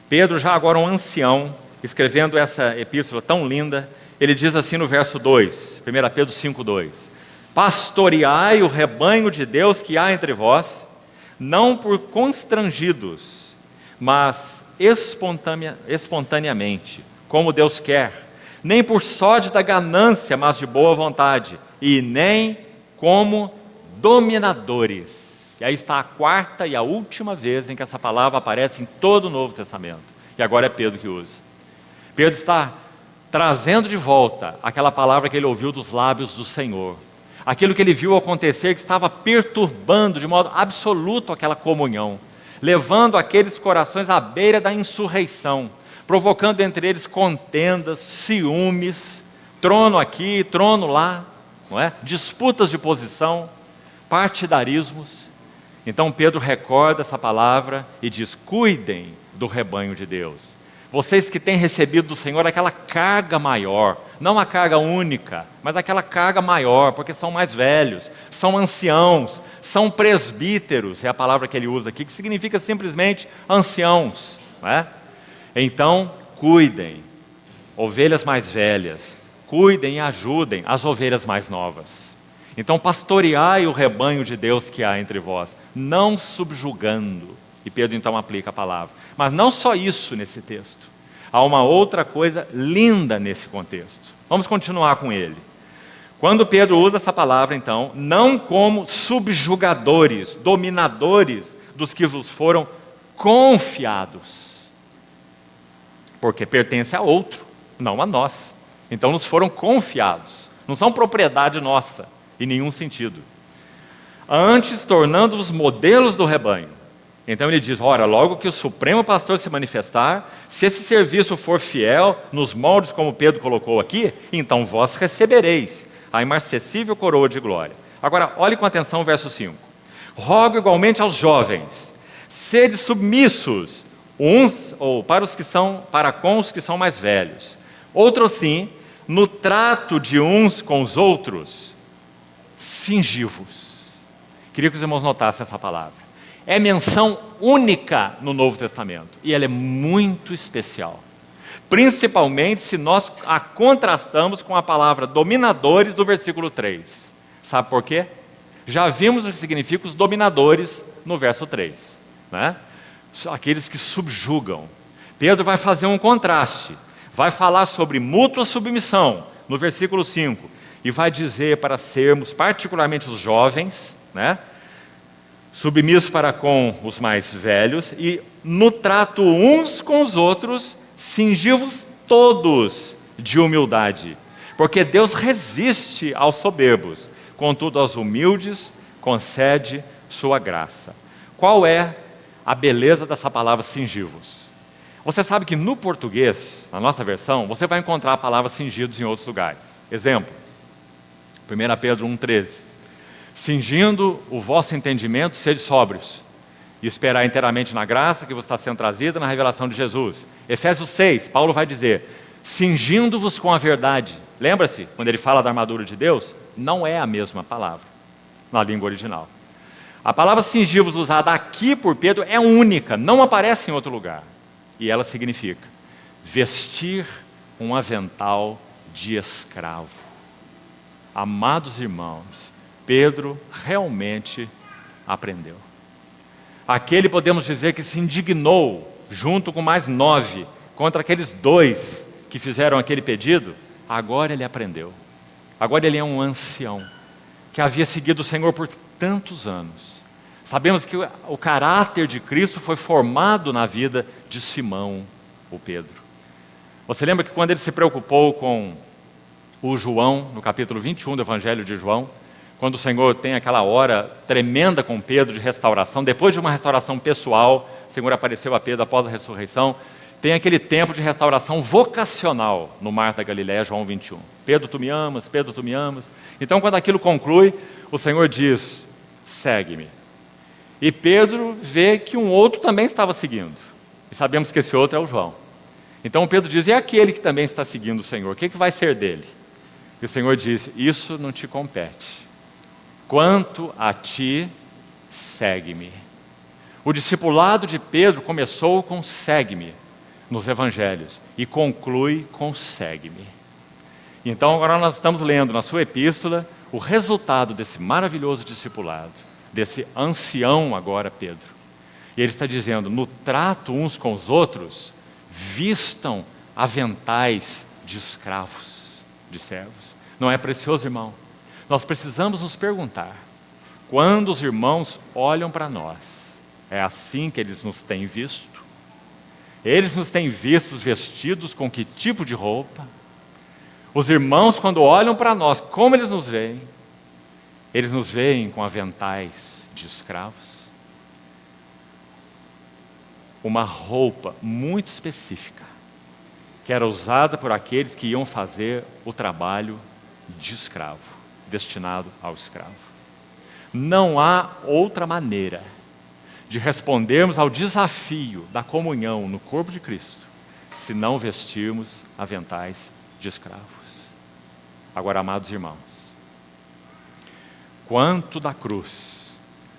Pedro, já agora um ancião, escrevendo essa epístola tão linda, ele diz assim no verso 2, 1 Pedro 5:2: pastoreai o rebanho de Deus que há entre vós, não por constrangidos, mas espontaneamente, como Deus quer, nem por sórdida ganância, mas de boa vontade, e nem como dominadores. E aí está a 4ª e a última vez em que essa palavra aparece em todo o Novo Testamento. E agora é Pedro que usa. Pedro está trazendo de volta aquela palavra que ele ouviu dos lábios do Senhor. Aquilo que ele viu acontecer, que estava perturbando de modo absoluto aquela comunhão, levando aqueles corações à beira da insurreição, provocando entre eles contendas, ciúmes, trono aqui, trono lá, não é? Disputas de posição, partidarismos. Então Pedro recorda essa palavra e diz: cuidem do rebanho de Deus. Vocês que têm recebido do Senhor aquela carga maior, não a carga única, mas aquela carga maior, porque são mais velhos, são anciãos, são presbíteros, é a palavra que ele usa aqui, que significa simplesmente anciãos, não é? Então, cuidem, ovelhas mais velhas, cuidem e ajudem as ovelhas mais novas. Então, pastoreai o rebanho de Deus que há entre vós, não subjugando. E Pedro então aplica a palavra. Mas não só isso nesse texto. Há uma outra coisa linda nesse contexto. Vamos continuar com ele. Quando Pedro usa essa palavra, então, não como subjugadores, dominadores dos que vos foram confiados, porque pertence a outro. não a nós. Então nos foram confiados, não são propriedade nossa, em nenhum sentido. Antes, tornando-os modelos do rebanho. Então ele diz, ora, logo que o Supremo Pastor se manifestar, se esse serviço for fiel, nos moldes como Pedro colocou aqui, então vós recebereis a imarcessível coroa de glória. Agora, olhe com atenção o verso 5. Rogo igualmente aos jovens, sede submissos, uns, ou para com os que são mais velhos. Outro sim, no trato de uns com os outros, cingivos. Queria que os irmãos notassem essa palavra. É menção única no Novo Testamento, e ela é muito especial. Principalmente se nós a contrastamos com a palavra dominadores do versículo 3. Sabe por quê? Já vimos o que significa os dominadores no verso 3, né? Aqueles que subjugam. Pedro vai fazer um contraste, vai falar sobre mútua submissão no versículo 5, e vai dizer para sermos, particularmente os jovens, né, submissos para com os mais velhos, e no trato uns com os outros, cingivos todos de humildade, porque Deus resiste aos soberbos, contudo aos humildes concede sua graça. Qual é a beleza dessa palavra cingivos? Você sabe que no português, na nossa versão, você vai encontrar a palavra cingidos em outros lugares. Exemplo, 1 Pedro 1,13. Cingindo o vosso entendimento, sede sóbrios, e esperar inteiramente na graça que vos está sendo trazida na revelação de Jesus. Efésios 6, Paulo vai dizer, cingindo-vos com a verdade. Lembra-se, quando ele fala da armadura de Deus, não é a mesma palavra na língua original. A palavra cingivos usada aqui por Pedro é única, não aparece em outro lugar. E ela significa vestir um avental de escravo. Amados irmãos, Pedro realmente aprendeu. Aquele, podemos dizer, que se indignou, junto com mais 9, contra aqueles 2 que fizeram aquele pedido, agora ele aprendeu. Agora ele é um ancião, que havia seguido o Senhor por tantos anos. Sabemos que o caráter de Cristo foi formado na vida de Simão, o Pedro. Você lembra que quando ele se preocupou com o João, no capítulo 21 do Evangelho de João, quando o Senhor tem aquela hora tremenda com Pedro de restauração, depois de uma restauração pessoal, o Senhor apareceu a Pedro após a ressurreição, tem aquele tempo de restauração vocacional no Mar da Galileia, João 21. Pedro, tu me amas, Pedro, tu me amas. Então, quando aquilo conclui, o Senhor diz, segue-me. E Pedro vê que um outro também estava seguindo. E sabemos que esse outro é o João. Então Pedro diz, e aquele que também está seguindo o Senhor, o que vai ser dele? E o Senhor diz, isso não te compete. Quanto a ti, segue-me. O discipulado de Pedro começou com segue-me nos evangelhos e conclui com segue-me. Então agora nós estamos lendo na sua epístola o resultado desse maravilhoso discipulado, desse ancião agora Pedro. E ele está dizendo, no trato uns com os outros, vistam aventais de escravos, de servos. Não é precioso, irmão? Nós precisamos nos perguntar, quando os irmãos olham para nós, é assim que eles nos têm visto? Eles nos têm vistos vestidos com que tipo de roupa? Os irmãos, quando olham para nós, como eles nos veem? Eles nos veem com aventais de escravos? Uma roupa muito específica, que era usada por aqueles que iam fazer o trabalho de escravo, destinado ao escravo. Não há outra maneira de respondermos ao desafio da comunhão no corpo de Cristo, se não vestirmos aventais de escravos. Agora, amados irmãos, quanto da cruz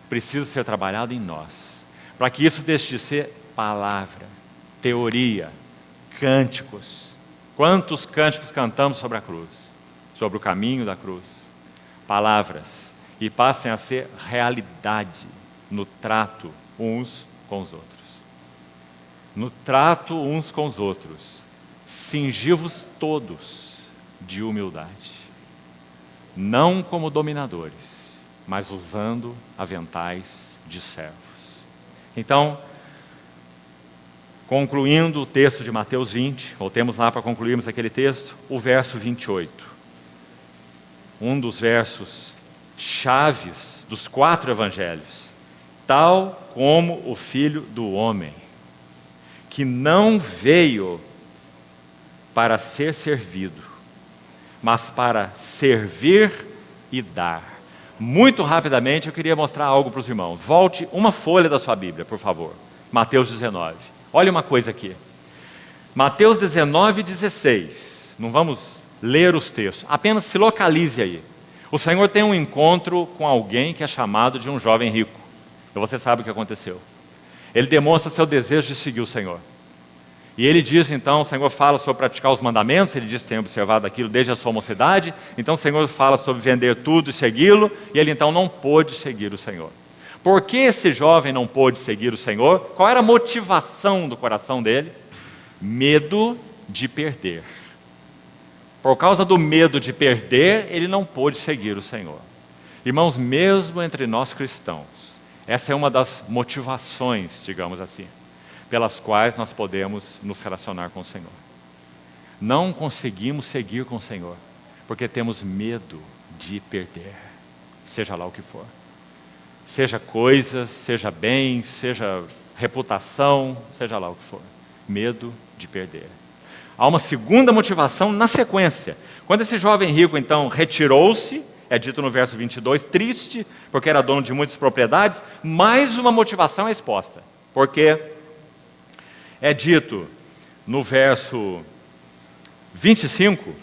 precisa ser trabalhado em nós, para que isso deixe de ser palavra, teoria, cânticos. Quantos cânticos cantamos sobre a cruz, sobre o caminho da cruz? Palavras, e passem a ser realidade no trato uns com os outros. No trato uns com os outros, cingi-vos todos de humildade, não como dominadores, mas usando aventais de servos. Então, concluindo o texto de Mateus 20, voltemos lá para concluirmos aquele texto, o verso 28. Um dos versos chaves dos 4 evangelhos. Tal como o Filho do Homem, que não veio para ser servido, mas para servir e dar. Muito rapidamente eu queria mostrar algo para os irmãos. Volte uma folha da sua Bíblia, por favor. Mateus 19. Olha uma coisa aqui. Mateus 19, 16. Não vamos ler os textos, apenas se localize aí. O Senhor tem um encontro com alguém que é chamado de um jovem rico. E você sabe o que aconteceu. Ele demonstra seu desejo de seguir o Senhor. E ele diz, então, o Senhor fala sobre praticar os mandamentos, ele diz que tem observado aquilo desde a sua mocidade, então o Senhor fala sobre vender tudo e segui-lo, e ele então não pôde seguir o Senhor. Por que esse jovem não pôde seguir o Senhor? Qual era a motivação do coração dele? Medo de perder. Por causa do medo de perder, ele não pôde seguir o Senhor. Irmãos, mesmo entre nós cristãos, essa é uma das motivações, digamos assim, pelas quais nós podemos nos relacionar com o Senhor. Não conseguimos seguir com o Senhor, porque temos medo de perder, seja lá o que for. Seja coisas, seja bens, seja reputação, seja lá o que for. Medo de perder. Há uma segunda motivação na sequência. Quando esse jovem rico, então, retirou-se, é dito no verso 22, triste, porque era dono de muitas propriedades, mais uma motivação é exposta. Porque é dito no verso 25,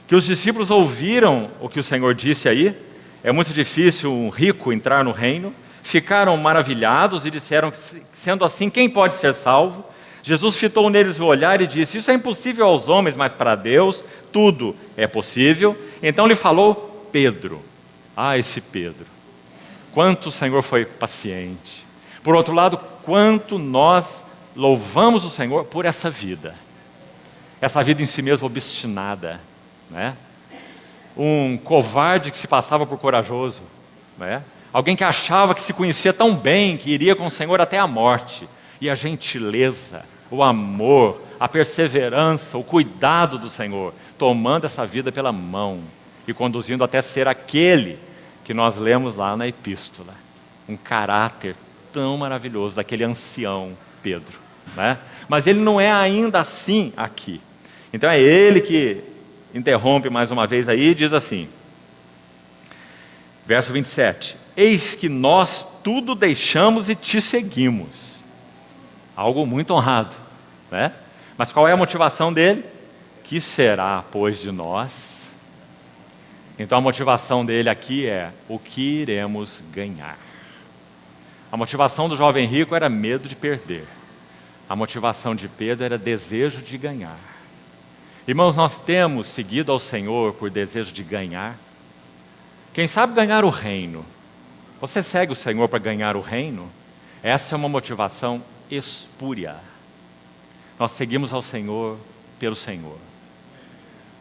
que os discípulos ouviram o que o Senhor disse aí, é muito difícil um rico entrar no reino, ficaram maravilhados e disseram que, sendo assim, quem pode ser salvo? Jesus fitou neles o olhar e disse, isso é impossível aos homens, mas para Deus tudo é possível. Então lhe falou Pedro. Esse Pedro. Quanto o Senhor foi paciente. Por outro lado, quanto nós louvamos o Senhor por essa vida. Essa vida em si mesma obstinada. Né? Um covarde que se passava por corajoso. Né? Alguém que achava que se conhecia tão bem, que iria com o Senhor até a morte. E a gentileza, o amor, a perseverança, o cuidado do Senhor, tomando essa vida pela mão e conduzindo até ser aquele que nós lemos lá na epístola. Um caráter tão maravilhoso daquele ancião Pedro. Né? Mas ele não é ainda assim aqui. Então é ele que interrompe mais uma vez aí e diz assim, verso 27, eis que nós tudo deixamos e te seguimos. Algo muito honrado, né? Mas qual é a motivação dele? Que será, pois, de nós? Então a motivação dele aqui é o que iremos ganhar. A motivação do jovem rico era medo de perder. A motivação de Pedro era desejo de ganhar. Irmãos, nós temos seguido ao Senhor por desejo de ganhar. Quem sabe ganhar o reino. Você segue o Senhor para ganhar o reino? Essa é uma motivação espúria. Nós seguimos ao Senhor pelo Senhor.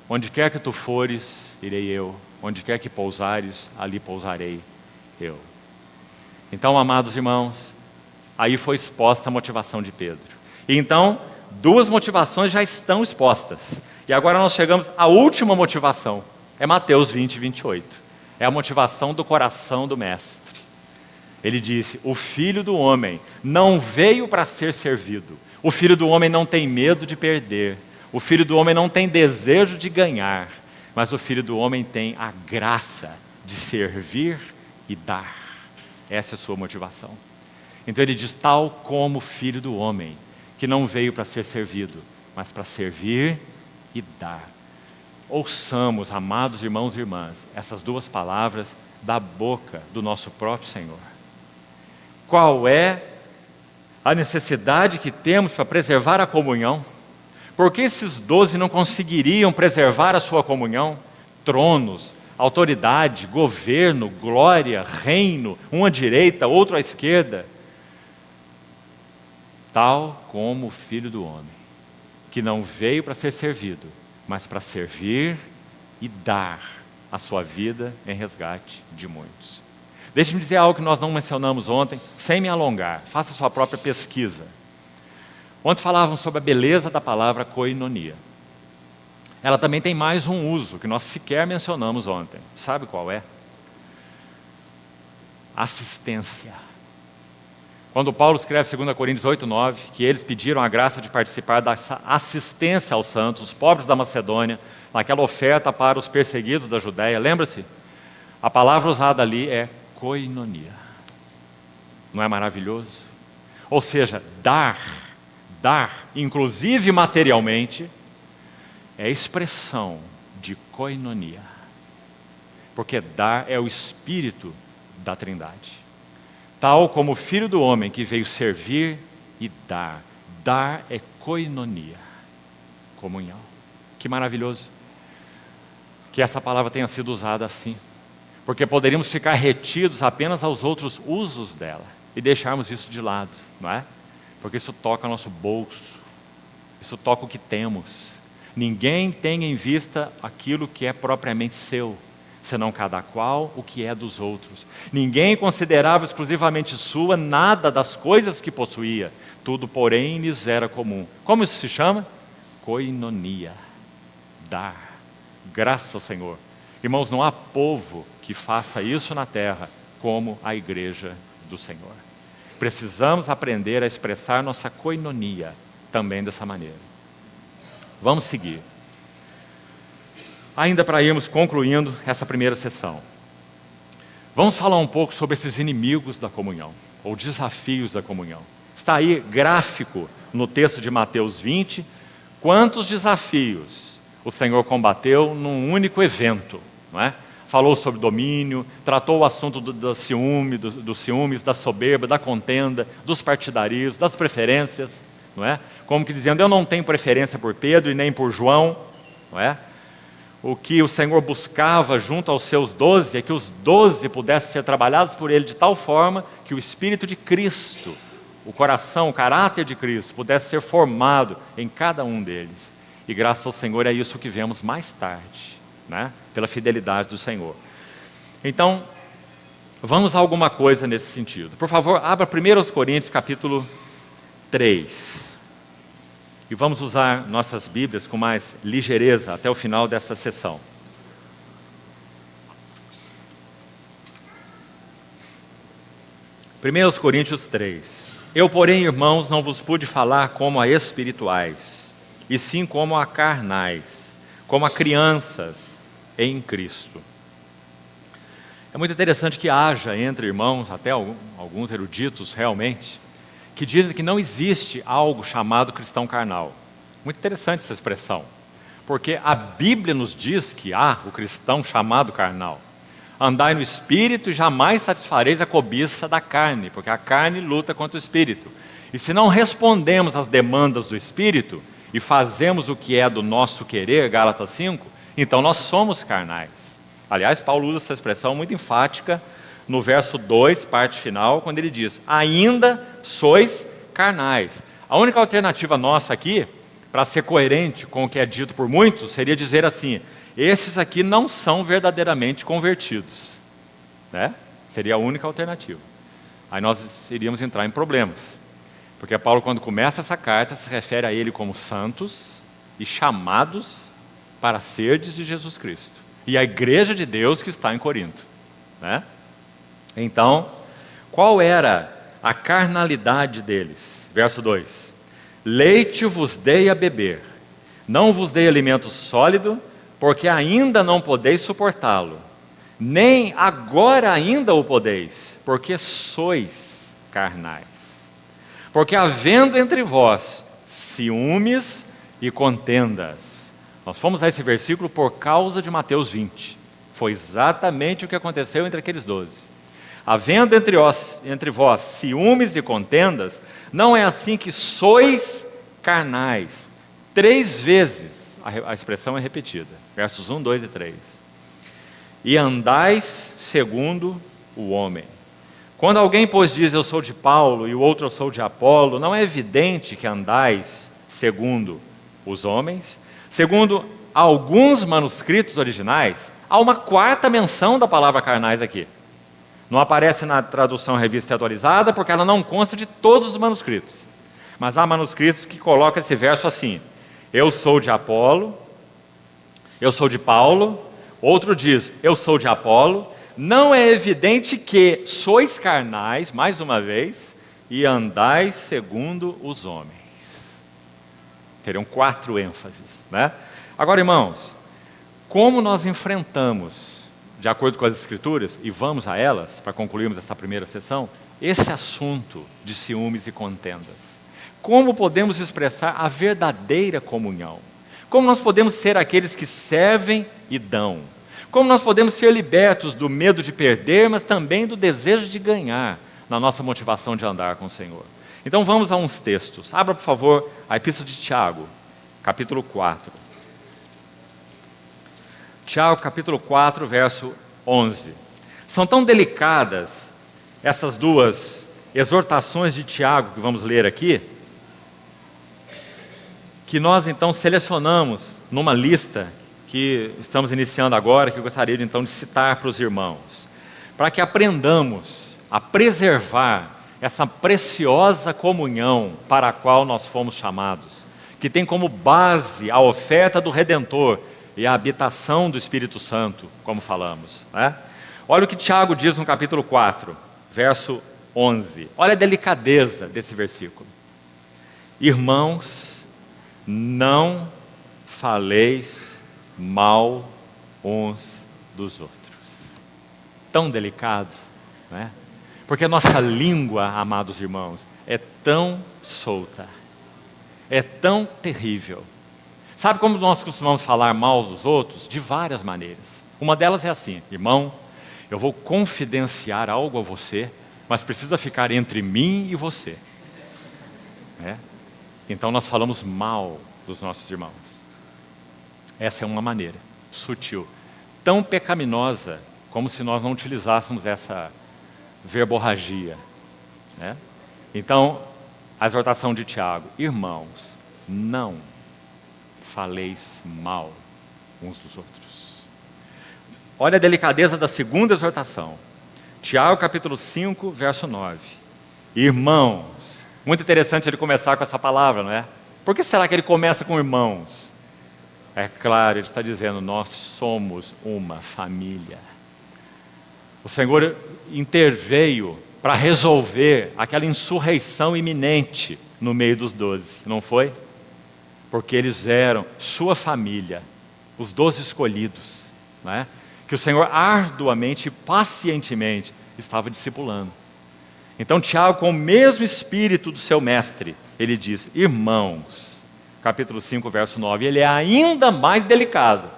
Onde quer que tu fores, irei eu. Onde quer que pousares, ali pousarei eu. Então, amados irmãos, aí foi exposta a motivação de Pedro. E então, 2 motivações já estão expostas. E agora nós chegamos à última motivação. É Mateus 20, 28. É a motivação do coração do Mestre. Ele disse, o Filho do Homem não veio para ser servido. O Filho do Homem não tem medo de perder. O Filho do Homem não tem desejo de ganhar. Mas o Filho do Homem tem a graça de servir e dar. Essa é a sua motivação. Então ele diz, tal como o Filho do Homem, que não veio para ser servido, mas para servir e dar. Ouçamos, amados irmãos e irmãs, essas 2 palavras da boca do nosso próprio Senhor. Qual é a necessidade que temos para preservar a comunhão? Por que esses 12 não conseguiriam preservar a sua comunhão? Tronos, autoridade, governo, glória, reino, um à direita, outro à esquerda. Tal como o Filho do Homem, que não veio para ser servido, mas para servir e dar a sua vida em resgate de muitos. Deixe-me dizer algo que nós não mencionamos ontem, sem me alongar. Faça sua própria pesquisa. Ontem falavam sobre a beleza da palavra koinonia. Ela também tem mais um uso, que nós sequer mencionamos ontem. Sabe qual é? Assistência. Quando Paulo escreve 2 Coríntios 8:9, que eles pediram a graça de participar da assistência aos santos, os pobres da Macedônia, naquela oferta para os perseguidos da Judéia, lembra-se? A palavra usada ali é koinonia. Não é maravilhoso? Ou seja, dar, inclusive materialmente, é expressão de koinonia. Porque dar é o espírito da Trindade. Tal como o Filho do Homem que veio servir e dar. Dar é koinonia, comunhão. Que maravilhoso que essa palavra tenha sido usada assim. Porque poderíamos ficar retidos apenas aos outros usos dela e deixarmos isso de lado, não é? Porque isso toca nosso bolso, isso toca o que temos. Ninguém tem em vista aquilo que é propriamente seu, senão cada qual o que é dos outros. Ninguém considerava exclusivamente sua nada das coisas que possuía, tudo, porém, lhes era comum. Como isso se chama? Koinonia. Dar. Graças ao Senhor. Irmãos, não há povo que faça isso na terra como a igreja do Senhor. Precisamos aprender a expressar nossa koinonia também dessa maneira. Vamos seguir. Ainda para irmos concluindo essa primeira sessão. Vamos falar um pouco sobre esses inimigos da comunhão, ou desafios da comunhão. Está aí gráfico no texto de Mateus 20, quantos desafios o Senhor combateu num único evento, não é? Falou sobre domínio, tratou o assunto do ciúme, dos ciúmes, da soberba, da contenda, dos partidarismos, das preferências, não é? Como que dizendo, eu não tenho preferência por Pedro e nem por João, não é? O que o Senhor buscava junto aos seus 12 é que os 12 pudessem ser trabalhados por Ele de tal forma que o Espírito de Cristo, o coração, o caráter de Cristo, pudesse ser formado em cada um deles. E graças ao Senhor é isso que vemos mais tarde, né? Pela fidelidade do Senhor. Então, vamos a alguma coisa nesse sentido. Por favor, abra 1 Coríntios capítulo 3. E vamos usar nossas Bíblias com mais ligeireza até o final dessa sessão. Primeiros Coríntios 3. Eu, porém, irmãos, não vos pude falar como a espirituais, e sim como a carnais, como a crianças em Cristo. É muito interessante que haja entre irmãos, até alguns eruditos realmente, que dizem que não existe algo chamado cristão carnal. Muito interessante essa expressão, porque a Bíblia nos diz que há o cristão chamado carnal. Andai no Espírito e jamais satisfareis a cobiça da carne, porque a carne luta contra o Espírito. E se não respondemos às demandas do Espírito e fazemos o que é do nosso querer, Gálatas 5, então nós somos carnais. Aliás, Paulo usa essa expressão muito enfática no verso 2, parte final, quando ele diz, ainda sois carnais. A única alternativa nossa aqui, para ser coerente com o que é dito por muitos, seria dizer assim, esses aqui não são verdadeiramente convertidos. Né? Seria a única alternativa. Aí nós iríamos entrar em problemas. Porque Paulo, quando começa essa carta, se refere a ele como santos e chamados para serdes de Jesus Cristo. E a igreja de Deus que está em Corinto. Né? Então, qual era a carnalidade deles? Verso 2. Leite vos dei a beber, não vos dei alimento sólido, porque ainda não podeis suportá-lo, nem agora ainda o podeis, porque sois carnais. Porque havendo entre vós ciúmes e contendas. Nós fomos a esse versículo por causa de Mateus 20. Foi exatamente o que aconteceu entre aqueles 12. Havendo entre vós ciúmes e contendas, não é assim que sois carnais. 3 vezes a expressão é repetida. Versos 1, 2 e 3. E andais segundo o homem. Quando alguém, pois, diz eu sou de Paulo e o outro eu sou de Apolo, não é evidente que andais segundo os homens? Segundo alguns manuscritos originais, há uma 4ª menção da palavra carnais aqui. Não aparece na tradução revista e atualizada, porque ela não consta de todos os manuscritos. Mas há manuscritos que colocam esse verso assim: eu sou de Apolo, eu sou de Paulo. Outro diz, eu sou de Apolo. Não é evidente que sois carnais, mais uma vez, e andais segundo os homens. Teriam 4 ênfases, né? Agora, irmãos, como nós enfrentamos, de acordo com as Escrituras, e vamos a elas, para concluirmos essa primeira sessão, esse assunto de ciúmes e contendas? Como podemos expressar a verdadeira comunhão? Como nós podemos ser aqueles que servem e dão? Como nós podemos ser libertos do medo de perder, mas também do desejo de ganhar, na nossa motivação de andar com o Senhor? Então vamos a uns textos. Abra, por favor, a Epístola de Tiago, capítulo 4. Tiago, capítulo 4, verso 11. São tão delicadas essas duas exortações de Tiago que vamos ler aqui, que nós então selecionamos numa lista que estamos iniciando agora, que eu gostaria então de citar para os irmãos, para que aprendamos a preservar essa preciosa comunhão para a qual nós fomos chamados, que tem como base a oferta do Redentor e a habitação do Espírito Santo, como falamos, né? Olha o que Tiago diz no capítulo 4, verso 11. Olha a delicadeza desse versículo. Irmãos, não faleis mal uns dos outros. Tão delicado, né? Porque a nossa língua, amados irmãos, é tão solta, é tão terrível. Sabe como nós costumamos falar mal dos outros? De várias maneiras. Uma delas é assim: irmão, eu vou confidenciar algo a você, mas precisa ficar entre mim e você. Então nós falamos mal dos nossos irmãos. Essa é uma maneira sutil, tão pecaminosa, como se nós não utilizássemos essa verborragia, né? Então, a exortação de Tiago: irmãos, não faleis mal uns dos outros. Olha a delicadeza da segunda exortação. Tiago capítulo 5, verso 9. Irmãos, muito interessante ele começar com essa palavra, não é? Por que será que ele começa com irmãos? É claro, ele está dizendo, nós somos uma família. O Senhor interveio para resolver aquela insurreição iminente no meio dos 12, não foi? Porque eles eram sua família, os 12 escolhidos, não é? Que o Senhor arduamente e pacientemente estava discipulando. Então Tiago, com o mesmo espírito do seu mestre, ele diz, irmãos, capítulo 5, verso 9, ele é ainda mais delicado.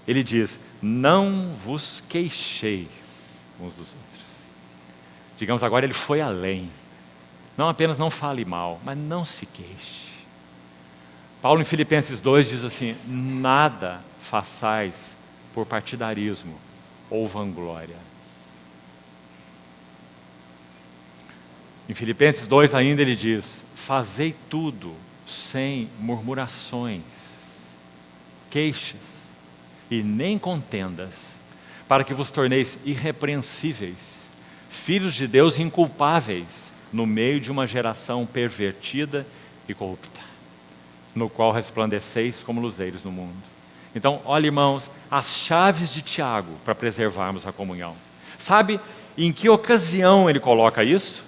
Ele diz, não vos queixeis uns dos outros. Digamos agora, ele foi além. Não apenas não fale mal, mas não se queixe. Paulo em Filipenses 2 diz assim, nada façais por partidarismo ou vanglória. Em Filipenses 2 ainda ele diz, fazei tudo sem murmurações, queixas e nem contendas, para que vos torneis irrepreensíveis, filhos de Deus inculpáveis, no meio de uma geração pervertida e corrupta, no qual resplandeceis como luzeiros no mundo. Então, olha irmãos, as chaves de Tiago para preservarmos a comunhão. Sabe em que ocasião ele coloca isso?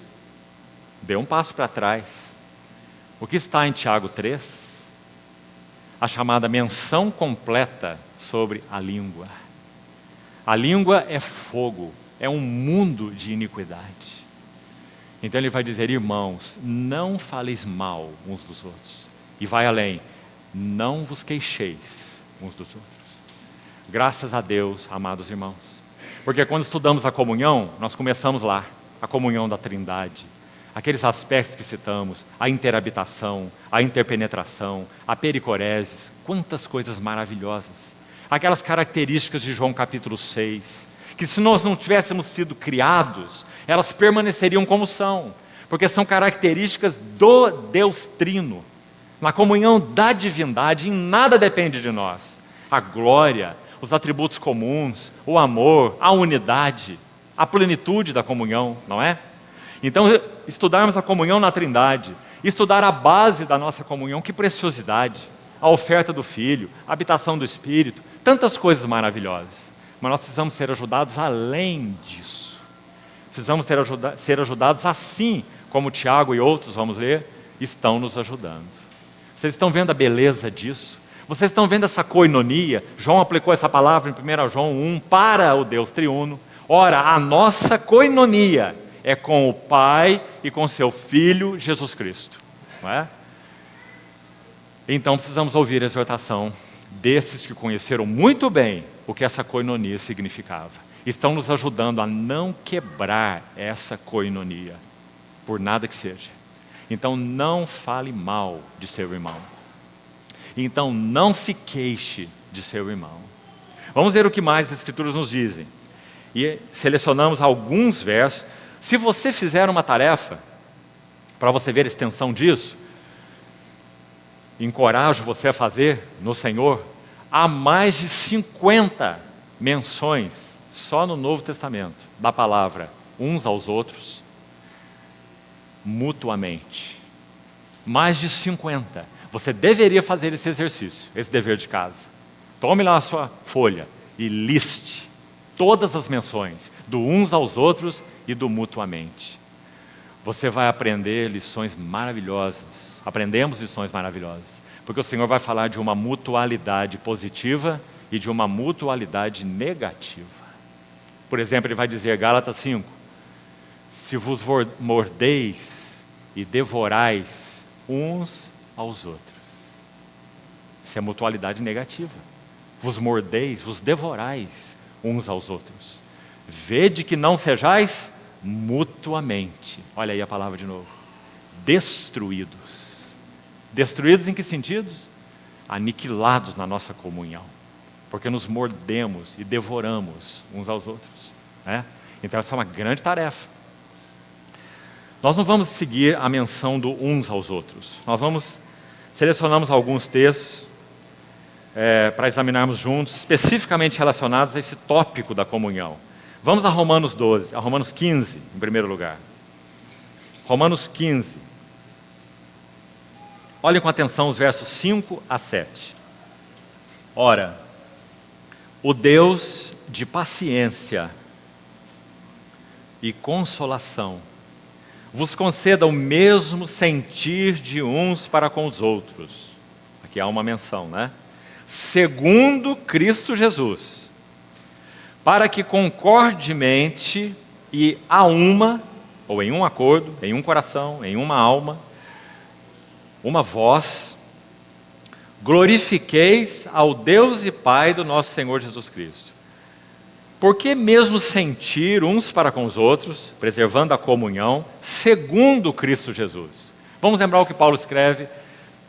Dê um passo para trás. O que está em Tiago 3? A chamada menção completa sobre a língua. A língua é fogo, é um mundo de iniquidade. Então ele vai dizer, irmãos, não faleis mal uns dos outros. E vai além, não vos queixeis uns dos outros. Graças a Deus, amados irmãos. Porque quando estudamos a comunhão, nós começamos lá, a comunhão da Trindade. Aqueles aspectos que citamos, a interhabitação, a interpenetração, a pericoreses, quantas coisas maravilhosas. Aquelas características de João capítulo 6, que se nós não tivéssemos sido criados, elas permaneceriam como são, porque são características do Deus Trino. Na comunhão da divindade, em nada depende de nós. A glória, os atributos comuns, o amor, a unidade, a plenitude da comunhão, não é? Então, estudarmos a comunhão na Trindade estudar a base da nossa comunhão, que preciosidade, a oferta do Filho, a habitação do Espírito, tantas coisas maravilhosas. Mas nós precisamos ser ajudados além disso. Precisamos ser ajudados assim como Tiago e outros, vamos ler, estão nos ajudando. Vocês estão vendo a beleza disso? Vocês estão vendo essa koinonia? João aplicou essa palavra em 1 João 1 para o Deus triuno. Ora, a nossa koinonia é com o Pai e com seu Filho Jesus Cristo. Não é? Então precisamos ouvir a exortação desses que conheceram muito bem o que essa koinonia significava. Estão nos ajudando a não quebrar essa koinonia, por nada que seja. Então não fale mal de seu irmão. Então não se queixe de seu irmão. Vamos ver o que mais as Escrituras nos dizem. E selecionamos alguns versos. Se você fizer uma tarefa, para você ver a extensão disso, encorajo você a fazer no Senhor, há mais de 50 menções, só no Novo Testamento, da palavra uns aos outros, mutuamente. Mais de 50. Você deveria fazer esse exercício, esse dever de casa. Tome lá a sua folha e liste todas as menções do uns aos outros e do mutuamente. Você vai aprender lições maravilhosas. Aprendemos lições maravilhosas. Porque o Senhor vai falar de uma mutualidade positiva e de uma mutualidade negativa. Por exemplo, Ele vai dizer, Gálatas 5, se vos mordeis e devorais uns aos outros. Isso é mutualidade negativa. Vos mordeis, vos devorais uns aos outros. Vede que não sejais mutuamente. Olha aí a palavra de novo. Destruídos. Destruídos em que sentidos? Aniquilados na nossa comunhão. Porque nos mordemos e devoramos uns aos outros. Né? Então essa é uma grande tarefa. Nós não vamos seguir a menção do uns aos outros. Selecionamos alguns textos para examinarmos juntos, especificamente relacionados a esse tópico da comunhão. Vamos a Romanos 12, a Romanos 15, em primeiro lugar. Romanos 15. Olhem com atenção os versos 5 a 7. Ora, o Deus de paciência e consolação vos conceda o mesmo sentir de uns para com os outros. Aqui há uma menção, né? Segundo Cristo Jesus, para que concordemente e a uma, ou em um acordo, em um coração, em uma alma, uma voz, glorifiqueis ao Deus e Pai do nosso Senhor Jesus Cristo. Porque mesmo sentir uns para com os outros, preservando a comunhão, segundo Cristo Jesus. Vamos lembrar o que Paulo escreve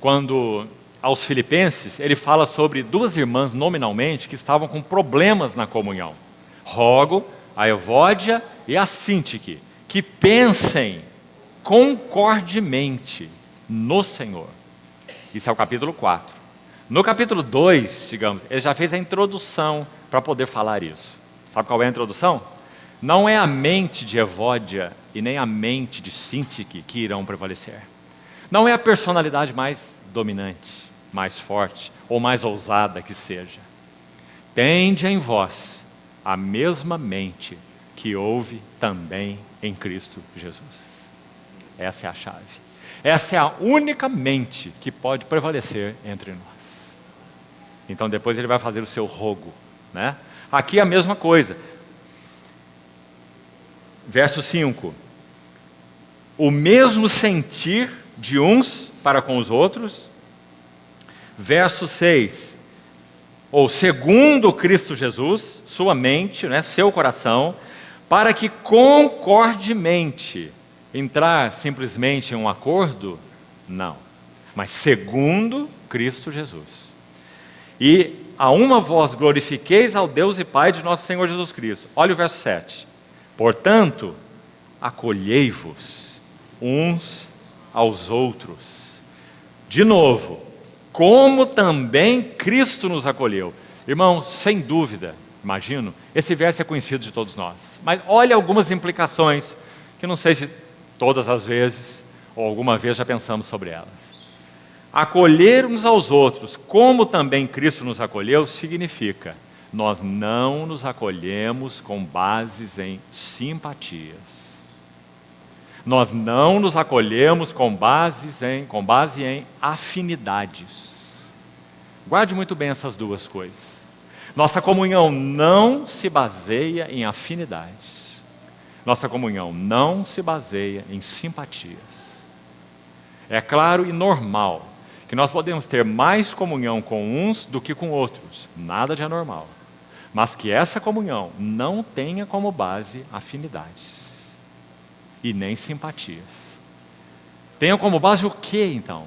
quando, aos Filipenses, ele fala sobre duas irmãs, nominalmente, que estavam com problemas na comunhão. Rogo a Evódia e a Síntique, que pensem concordemente no Senhor. Isso é o capítulo 4. No capítulo 2, digamos, ele já fez a introdução para poder falar isso. Sabe qual é a introdução? Não é a mente de Evódia e nem a mente de Síntique que irão prevalecer. Não é a personalidade mais dominante, mais forte ou mais ousada que seja. Tende em vós a mesma mente que houve também em Cristo Jesus. Essa é a chave. Essa é a única mente que pode prevalecer entre nós. Então depois ele vai fazer o seu rogo, né? Aqui a mesma coisa. Verso 5. O mesmo sentir de uns para com os outros. Verso 6. Ou segundo Cristo Jesus, sua mente, né, seu coração, para que concordemente, entrar simplesmente em um acordo? Não. Mas segundo Cristo Jesus. E a uma voz glorifiqueis ao Deus e Pai de nosso Senhor Jesus Cristo. Olha o verso 7. Portanto, acolhei-vos uns aos outros. De novo, como também Cristo nos acolheu. Irmãos, sem dúvida, imagino, esse verso é conhecido de todos nós. Mas olha algumas implicações, que não sei se todas as vezes, Ou alguma vez já pensamos sobre elas. Acolher uns aos outros, como também Cristo nos acolheu, significa: nós não nos acolhemos com bases em simpatias. Nós não nos acolhemos com base em afinidades. Guarde muito bem essas duas coisas. Nossa comunhão não se baseia em afinidades. Nossa comunhão não se baseia em simpatias. É claro e normal que nós podemos ter mais comunhão com uns do que com outros. Nada de anormal. Mas que essa comunhão não tenha como base afinidades e nem simpatias. Tenha como base o que, então?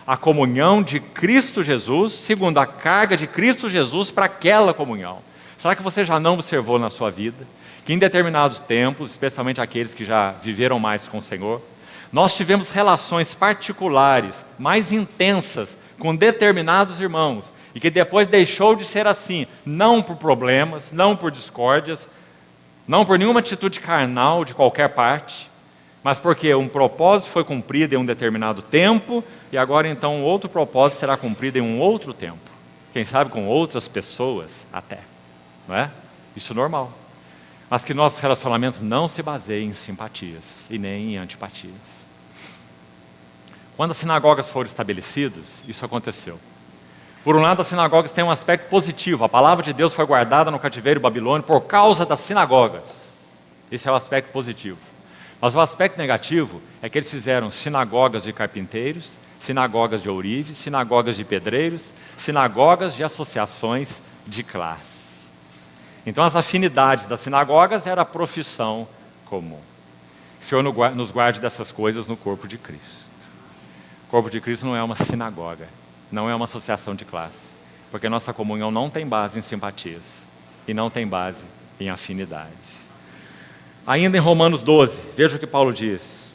A comunhão de Cristo Jesus, segundo a carga de Cristo Jesus para aquela comunhão. Será que você já não observou na sua vida que em determinados tempos, especialmente aqueles que já viveram mais com o Senhor, nós tivemos relações particulares, mais intensas, com determinados irmãos, e que depois deixou de ser assim, não por problemas, não por discórdias, não por nenhuma atitude carnal de qualquer parte, mas porque um propósito foi cumprido em um determinado tempo, e agora então outro propósito será cumprido em um outro tempo. Quem sabe com outras pessoas até. Não é? Isso é normal. Mas que nossos relacionamentos não se baseiem em simpatias e nem em antipatias. Quando as sinagogas foram estabelecidas, isso aconteceu. Por um lado, as sinagogas têm um aspecto positivo. A palavra de Deus foi guardada no cativeiro babilônico por causa das sinagogas. Esse é o aspecto positivo. Mas o aspecto negativo é que eles fizeram sinagogas de carpinteiros, sinagogas de ourives, sinagogas de pedreiros, sinagogas de associações de classe. Então as afinidades das sinagogas era a profissão comum. Que o Senhor nos guarde dessas coisas no corpo de Cristo. O corpo de Cristo não é uma sinagoga, não é uma associação de classe, porque nossa comunhão não tem base em simpatias e não tem base em afinidades. Ainda em Romanos 12, veja o que Paulo diz.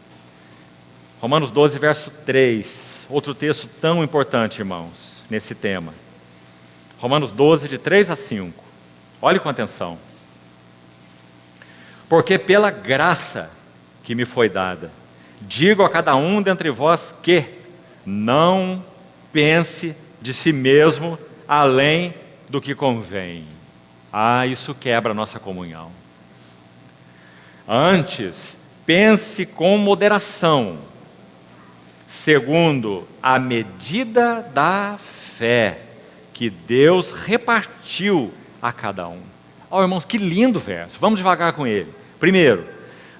Romanos 12, verso 3, outro texto tão importante, irmãos, nesse tema. Romanos 12, de 3 a 5. Olhe com atenção. Porque pela graça que me foi dada, digo a cada um dentre vós que não pense de si mesmo além do que convém. Isso quebra a nossa comunhão. Antes, pense com moderação, segundo a medida da fé que Deus repartiu a cada um. Irmãos, que lindo verso. Vamos devagar com ele. Primeiro,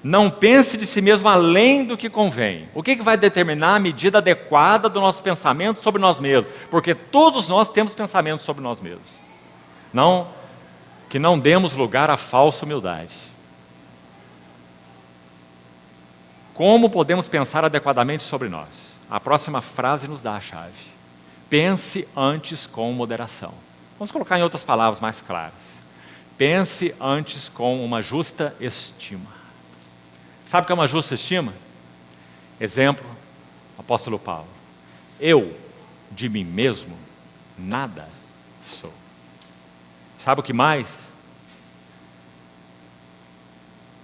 não pense de si mesmo além do que convém. O que vai determinar a medida adequada do nosso pensamento sobre nós mesmos? Porque todos nós temos pensamentos sobre nós mesmos. Que não demos lugar à falsa humildade. Como podemos pensar adequadamente sobre nós? A próxima frase nos dá a chave. Pense antes com moderação. Vamos colocar em outras palavras mais claras. Pense antes com uma justa estima. Sabe o que é uma justa estima? Exemplo, apóstolo Paulo. Eu, de mim mesmo, nada sou. Sabe o que mais?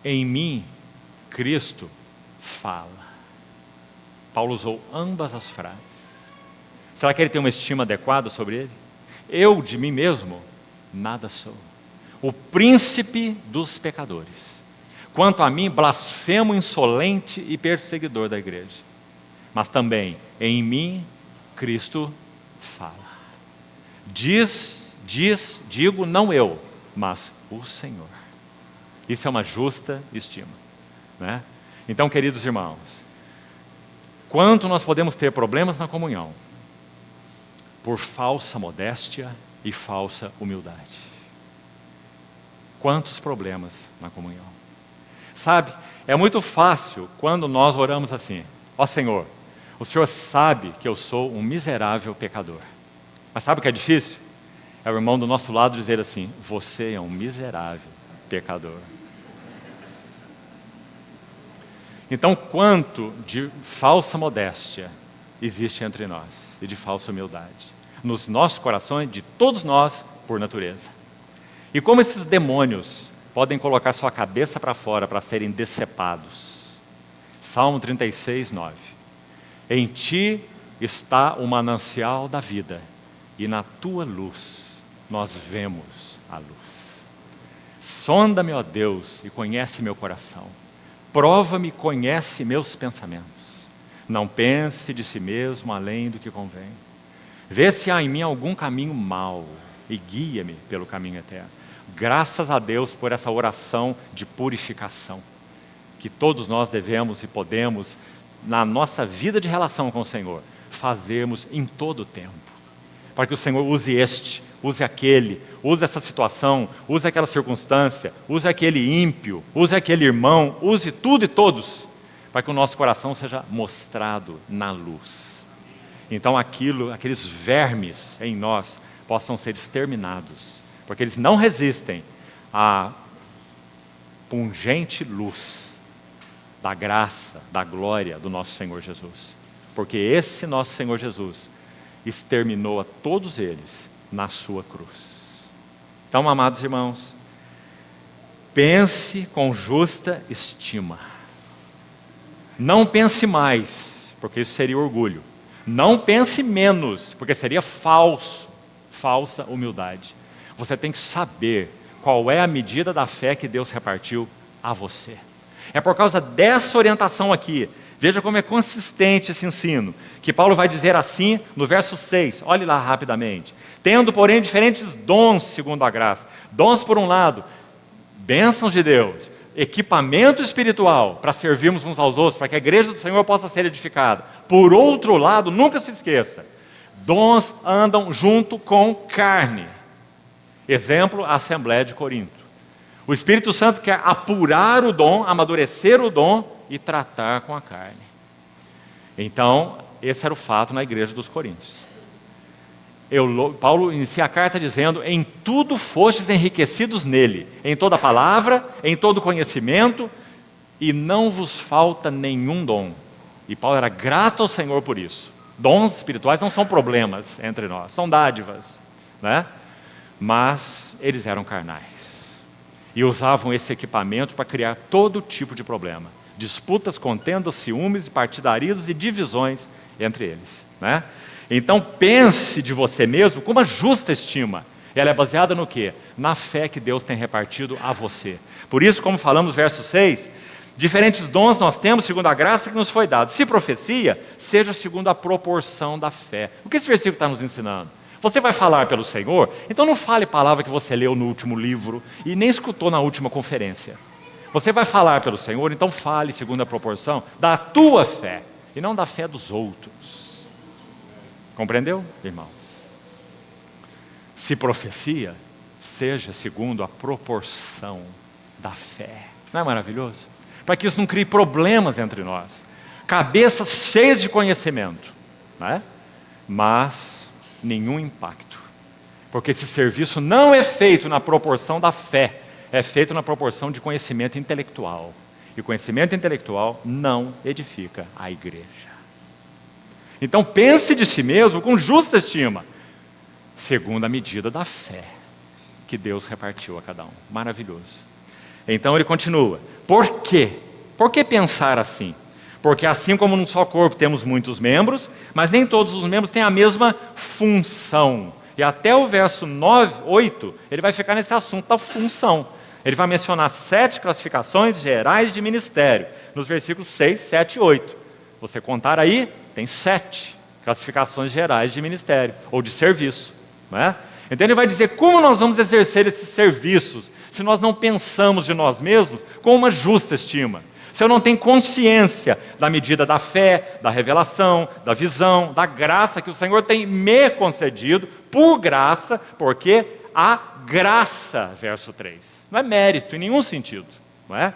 Em mim, Cristo fala. Paulo usou ambas as frases. Será que ele tem uma estima adequada sobre ele? Eu, de mim mesmo, nada sou. O príncipe dos pecadores. Quanto a mim, blasfemo, insolente e perseguidor da igreja. Mas também, em mim, Cristo fala. Digo, não eu, mas o Senhor. Isso é uma justa estima, né? Então, queridos irmãos, quanto nós podemos ter problemas na comunhão por falsa modéstia e falsa humildade. Quantos problemas na comunhão. Sabe, é muito fácil quando nós oramos assim: ó Senhor, o Senhor sabe que eu sou um miserável pecador. Mas sabe o que é difícil? É o irmão do nosso lado dizer assim: você é um miserável pecador. Então, quanto de falsa modéstia existe entre nós e de falsa humildade? Nos nossos corações, de todos nós, por natureza. E como esses demônios podem colocar sua cabeça para fora para serem decepados? Salmo 36, 9. Em ti está o manancial da vida, e na tua luz nós vemos a luz. Sonda-me, ó Deus, e conhece meu coração. Prova-me, conhece meus pensamentos. Não pense de si mesmo além do que convém. Vê se há em mim algum caminho mau e guia-me pelo caminho eterno. Graças a Deus por essa oração de purificação, que todos nós devemos e podemos, na nossa vida de relação com o Senhor, fazermos em todo o tempo. Para que o Senhor use use aquele, use essa situação, use aquela circunstância, use aquele ímpio, use aquele irmão, use tudo e todos, para que o nosso coração seja mostrado na luz. Então aqueles vermes em nós possam ser exterminados, porque eles não resistem à pungente luz da graça, da glória do nosso Senhor Jesus. Porque esse nosso Senhor Jesus exterminou a todos eles na sua cruz. Então, amados irmãos, pense com justa estima. Não pense mais, porque isso seria orgulho. Não pense menos, porque seria falsa humildade. Você tem que saber qual é a medida da fé que Deus repartiu a você. É por causa dessa orientação aqui, veja como é consistente esse ensino, que Paulo vai dizer assim no verso 6, olhe lá rapidamente. Tendo, porém, diferentes dons segundo a graça. Dons, por um lado, bênçãos de Deus, equipamento espiritual para servirmos uns aos outros, para que a igreja do Senhor possa ser edificada. Por outro lado, nunca se esqueça, dons andam junto com carne. Exemplo, a Assembleia de Corinto. O Espírito Santo quer apurar o dom, amadurecer o dom e tratar com a carne. Então, esse era o fato na igreja dos Coríntios. Paulo inicia a carta dizendo: em tudo fostes enriquecidos nele, em toda palavra, em todo conhecimento, e não vos falta nenhum dom. E Paulo era grato ao Senhor por isso. Dons espirituais não são problemas entre nós, são dádivas, né? Mas eles eram carnais. E usavam esse equipamento para criar todo tipo de problema. Disputas, contendas, ciúmes, partidarismos e divisões entre eles, né? Então pense de você mesmo com uma justa estima. Ela é baseada no quê? Na fé que Deus tem repartido a você. Por isso, como falamos no verso 6, diferentes dons nós temos segundo a graça que nos foi dada. Se profecia, seja segundo a proporção da fé. O que esse versículo está nos ensinando? Você vai falar pelo Senhor, então não fale palavra que você leu no último livro e nem escutou na última conferência. Você vai falar pelo Senhor, então fale segundo a proporção da tua fé e não da fé dos outros. Compreendeu, irmão? Se profecia, seja segundo a proporção da fé. Não é maravilhoso? Para que isso não crie problemas entre nós. Cabeças cheias de conhecimento, né? Mas nenhum impacto. Porque esse serviço não é feito na proporção da fé, é feito na proporção de conhecimento intelectual. E o conhecimento intelectual não edifica a igreja. Então pense de si mesmo com justa estima, segundo a medida da fé que Deus repartiu a cada um. Maravilhoso. Então ele continua. Por quê? Por que pensar assim? Porque assim como num só corpo temos muitos membros, mas nem todos os membros têm a mesma função. E até o verso 8, ele vai ficar nesse assunto da função. Ele vai mencionar 7 classificações gerais de ministério, nos versículos 6, 7 e 8. Você contar aí, tem 7 classificações gerais de ministério, ou de serviço. Não é? Então ele vai dizer como nós vamos exercer esses serviços, se nós não pensamos de nós mesmos com uma justa estima. Se eu não tenho consciência da medida da fé, da revelação, da visão, da graça que o Senhor tem me concedido, por graça, porque a graça, verso 3. Não é mérito em nenhum sentido, não é?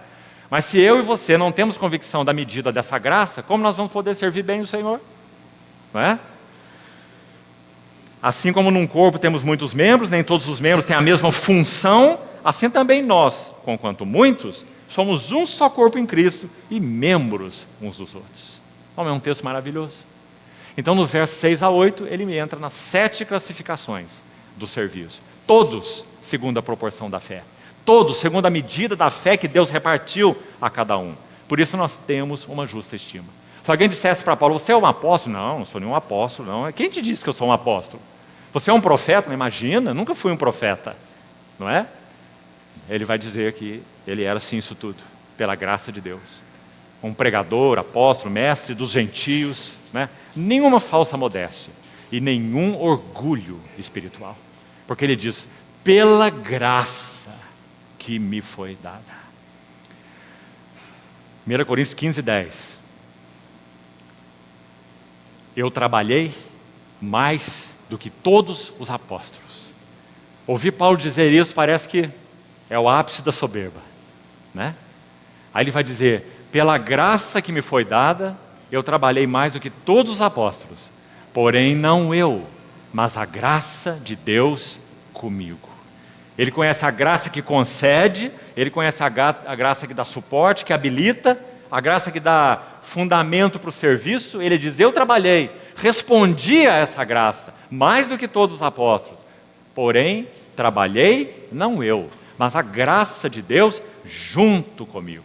Mas se eu e você não temos convicção da medida dessa graça, como nós vamos poder servir bem o Senhor? Não é? Assim como num corpo temos muitos membros, nem todos os membros têm a mesma função, assim também nós, conquanto muitos, somos um só corpo em Cristo e membros uns dos outros. Não é um texto maravilhoso? Então, nos versos 6 a 8, ele entra nas 7 classificações do serviço. Todos segundo a proporção da fé. Todos segundo a medida da fé que Deus repartiu a cada um. Por isso nós temos uma justa estima. Se alguém dissesse para Paulo, você é um apóstolo? Não, não sou nenhum apóstolo, não. Quem te disse que eu sou um apóstolo? Você é um profeta? Não imagina, nunca fui um profeta, não é? Ele vai dizer que ele era sim isso tudo, pela graça de Deus. Um pregador, apóstolo, mestre dos gentios, né? Nenhuma falsa modéstia e nenhum orgulho espiritual. Porque ele diz, pela graça que me foi dada. 1 Coríntios 15, 10. Eu trabalhei mais do que todos os apóstolos. Ouvir Paulo dizer isso parece que é o ápice da soberba, né? Aí ele vai dizer, pela graça que me foi dada, eu trabalhei mais do que todos os apóstolos. Porém, não eu, mas a graça de Deus comigo. Ele conhece a graça que concede, ele conhece a graça que dá suporte, que habilita, a graça que dá fundamento para o serviço. Ele diz, eu trabalhei, respondi a essa graça, mais do que todos os apóstolos. Porém, trabalhei, não eu, mas a graça de Deus junto comigo.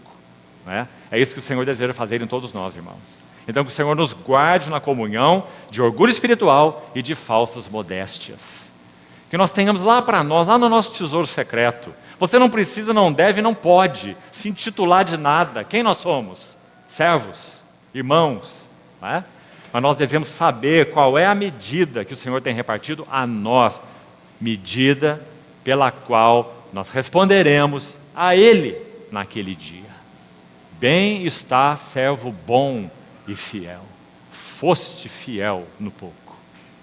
É isso que o Senhor deseja fazer em todos nós, irmãos. Então que o Senhor nos guarde na comunhão de orgulho espiritual e de falsas modéstias. Que nós tenhamos lá para nós, lá no nosso tesouro secreto. Você não precisa, não deve, não pode se intitular de nada. Quem nós somos? Servos, irmãos, não é? Mas nós devemos saber qual é a medida que o Senhor tem repartido a nós. Medida pela qual nós responderemos a Ele naquele dia. Bem está, servo bom e fiel. Foste fiel no pouco,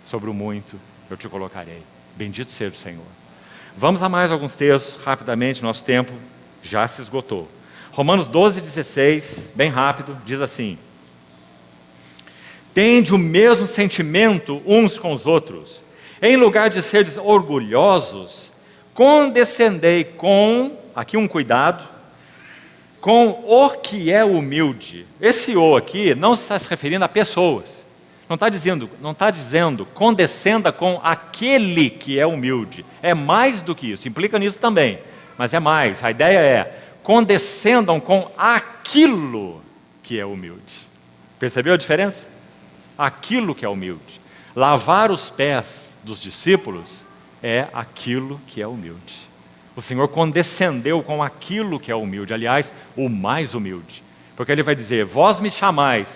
sobre o muito eu te colocarei. Bendito seja o Senhor. Vamos a mais alguns textos, rapidamente, nosso tempo já se esgotou. Romanos 12, 16, bem rápido, diz assim: tende o mesmo sentimento uns com os outros. Em lugar de seres orgulhosos, condescendei com, aqui um cuidado, com o que é humilde. Esse o aqui não está se referindo a pessoas. Não está dizendo condescenda com aquele que é humilde. É mais do que isso, implica nisso também. Mas é mais, a ideia é condescendam com aquilo que é humilde. Percebeu a diferença? Aquilo que é humilde. Lavar os pés dos discípulos é aquilo que é humilde. O Senhor condescendeu com aquilo que é humilde, aliás, o mais humilde. Porque Ele vai dizer, vós me chamais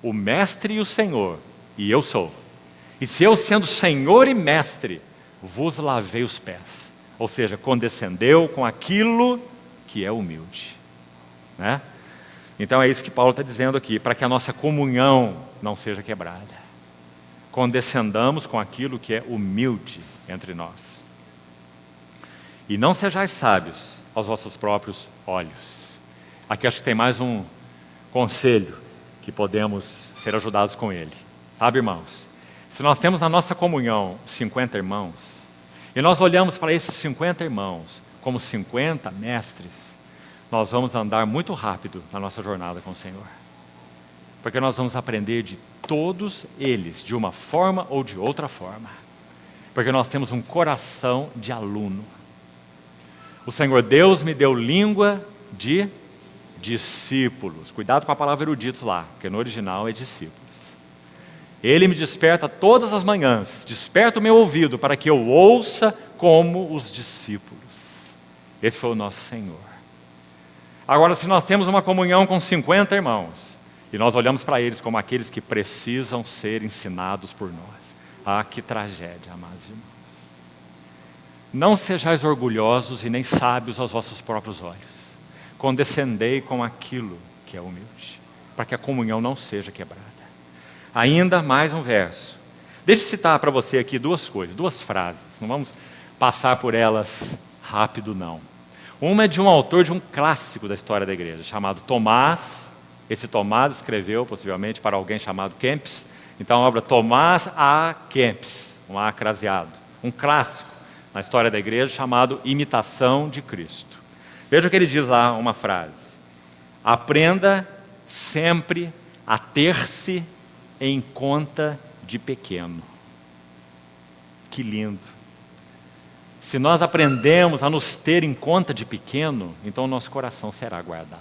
o mestre e o Senhor, e eu sou. E se eu, sendo Senhor e mestre, vos lavei os pés. Ou seja, condescendeu com aquilo que é humilde. Né? Então é isso que Paulo está dizendo aqui, para que a nossa comunhão não seja quebrada. Condescendamos com aquilo que é humilde entre nós. E não sejais sábios aos vossos próprios olhos. Aqui acho que tem mais um conselho que podemos ser ajudados com ele. Sabe, irmãos? Se nós temos na nossa comunhão 50 irmãos, e nós olhamos para esses 50 irmãos como 50 mestres, nós vamos andar muito rápido na nossa jornada com o Senhor. Porque nós vamos aprender de todos eles, de uma forma ou de outra forma. Porque nós temos um coração de aluno. O Senhor Deus me deu língua de discípulos. Cuidado com a palavra eruditos lá, porque no original é discípulos. Ele me desperta todas as manhãs, desperta o meu ouvido para que eu ouça como os discípulos. Esse foi o nosso Senhor. Agora, se nós temos uma comunhão com 50 irmãos, e nós olhamos para eles como aqueles que precisam ser ensinados por nós. Ah, que tragédia, amados irmãos. Não sejais orgulhosos e nem sábios aos vossos próprios olhos. Condescendei com aquilo que é humilde, para que a comunhão não seja quebrada. Ainda mais um verso. Deixa eu citar para você aqui duas coisas, duas frases. Não vamos passar por elas rápido, não. Uma é de um autor de um clássico da história da igreja, chamado Tomás. Esse Tomás escreveu, possivelmente, para alguém chamado Kempis. Então, a obra Tomás A. Kempis, um A craseado. Um clássico na história da igreja, chamado Imitação de Cristo. Veja o que ele diz lá, uma frase. Aprenda sempre a ter-se em conta de pequeno. Que lindo. Se nós aprendemos a nos ter em conta de pequeno, então o nosso coração será guardado,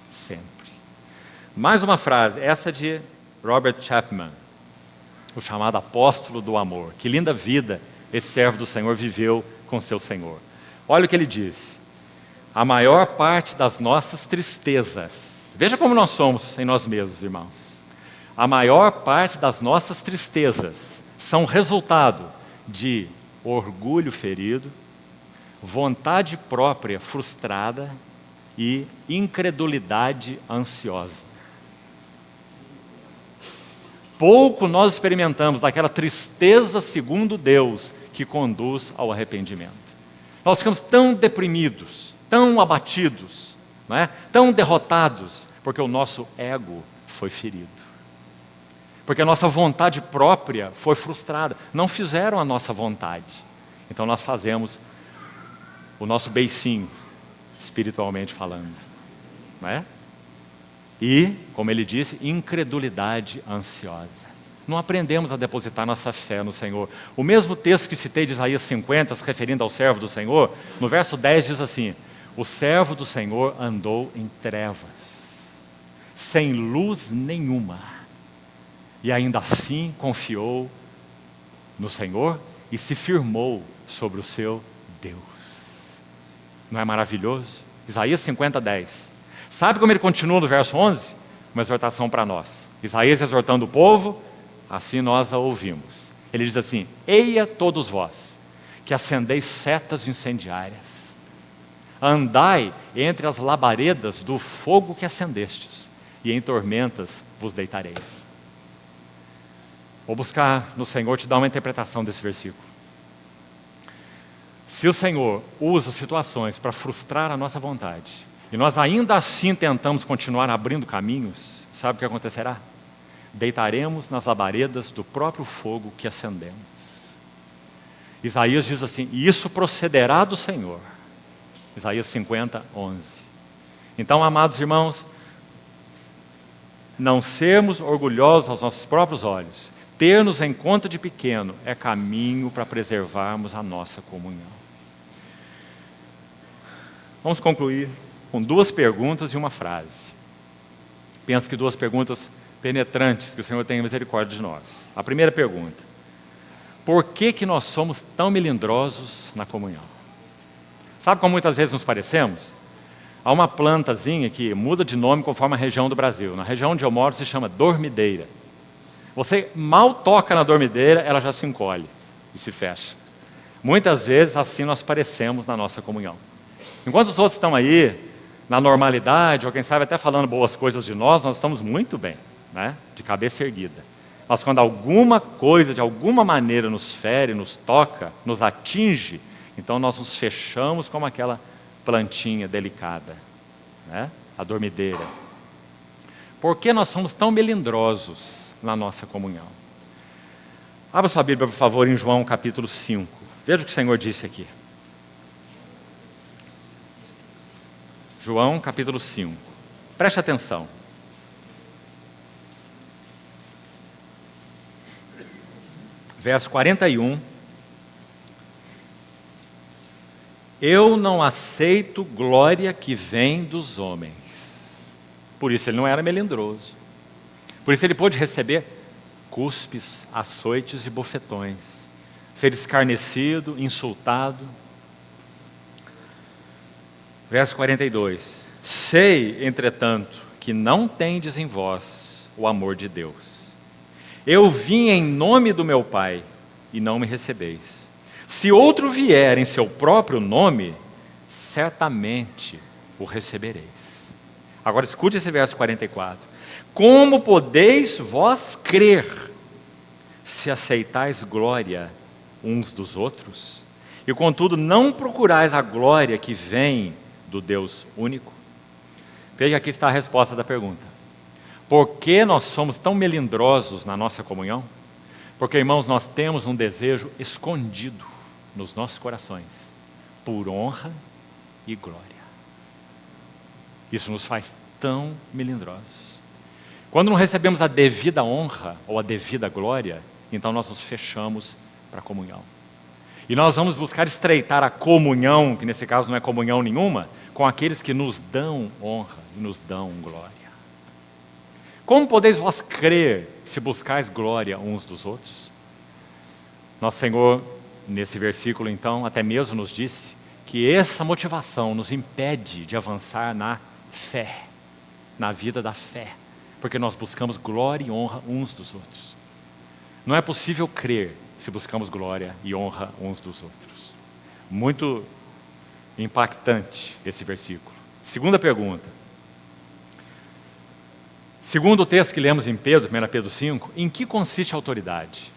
sempre. Mais uma frase, essa de Robert Chapman, o chamado apóstolo do amor. Que linda vida esse servo do Senhor viveu com seu Senhor. Olha o que ele diz: a maior parte das nossas tristezas, veja como nós somos em nós mesmos, irmãos. A maior parte das nossas tristezas são resultado de orgulho ferido, vontade própria frustrada e incredulidade ansiosa. Pouco nós experimentamos daquela tristeza segundo Deus que conduz ao arrependimento. Nós ficamos tão deprimidos, tão abatidos, não é? Tão derrotados, porque o nosso ego foi ferido. Porque a nossa vontade própria foi frustrada. Não fizeram a nossa vontade. Então nós fazemos o nosso beicinho, espiritualmente falando. Não é? E, como ele disse, incredulidade ansiosa. Não aprendemos a depositar nossa fé no Senhor. O mesmo texto que citei de Isaías 50, se referindo ao servo do Senhor, no verso 10 diz assim: o servo do Senhor andou em trevas, sem luz nenhuma, e ainda assim confiou no Senhor e se firmou sobre o seu Deus. Não é maravilhoso? Isaías 50, 10. Sabe como ele continua no verso 11? Uma exortação para nós. Isaías exortando o povo, assim nós a ouvimos. Ele diz assim: eia todos vós, que acendeis setas incendiárias, andai entre as labaredas do fogo que acendestes, e em tormentas vos deitareis. Vou buscar no Senhor te dar uma interpretação desse versículo. Se o Senhor usa situações para frustrar a nossa vontade, e nós ainda assim tentamos continuar abrindo caminhos, sabe o que acontecerá? Deitaremos nas labaredas do próprio fogo que acendemos. Isaías diz assim: e isso procederá do Senhor. Isaías 50, 11. Então, amados irmãos, não sermos orgulhosos aos nossos próprios olhos, ter-nos em conta de pequeno, é caminho para preservarmos a nossa comunhão. Vamos concluir com duas perguntas e uma frase. Penso que duas perguntas penetrantes, que o Senhor tenha misericórdia de nós. A primeira pergunta: por que nós somos tão melindrosos na comunhão? Sabe como muitas vezes nos parecemos? Há uma plantazinha que muda de nome conforme a região do Brasil. Na região onde eu moro se chama dormideira. Você mal toca na dormideira, ela já se encolhe e se fecha. Muitas vezes assim nós parecemos na nossa comunhão. Enquanto os outros estão aí, na normalidade, ou quem sabe até falando boas coisas de nós estamos muito bem, né? De cabeça erguida. Mas quando alguma coisa, de alguma maneira, nos fere, nos toca, nos atinge, então nós nos fechamos como aquela plantinha delicada, né? A dormideira. Por que nós somos tão melindrosos na nossa comunhão? Abra sua Bíblia, por favor, em João capítulo 5. Veja o que o Senhor disse aqui. João capítulo 5. Preste atenção. Verso 41. Eu não aceito glória que vem dos homens. Por isso ele não era melindroso. Por isso ele pôde receber cuspes, açoites e bofetões. Ser escarnecido, insultado. Verso 42. Sei, entretanto, que não tendes em vós o amor de Deus. Eu vim em nome do meu Pai, e não me recebeis. Se outro vier em seu próprio nome, certamente o recebereis. Agora escute esse verso 44. Como podeis vós crer, se aceitais glória uns dos outros? E contudo não procurais a glória que vem do Deus único? Veja, aqui está a resposta da pergunta. Por que nós somos tão melindrosos na nossa comunhão? Porque, irmãos, nós temos um desejo escondido nos nossos corações por honra e glória. Isso nos faz tão melindrosos. Quando não recebemos a devida honra ou a devida glória, então nós nos fechamos para a comunhão. E nós vamos buscar estreitar a comunhão, que nesse caso não é comunhão nenhuma, com aqueles que nos dão honra e nos dão glória. Como podeis vós crer se buscais glória uns dos outros? Nosso Senhor, nesse versículo então, até mesmo nos disse que essa motivação nos impede de avançar na fé, na vida da fé, porque nós buscamos glória e honra uns dos outros. Não é possível crer se buscamos glória e honra uns dos outros. Muito impactante esse versículo. Segunda pergunta. Segundo o texto que lemos em Pedro, 1 Pedro 5, em que consiste a autoridade?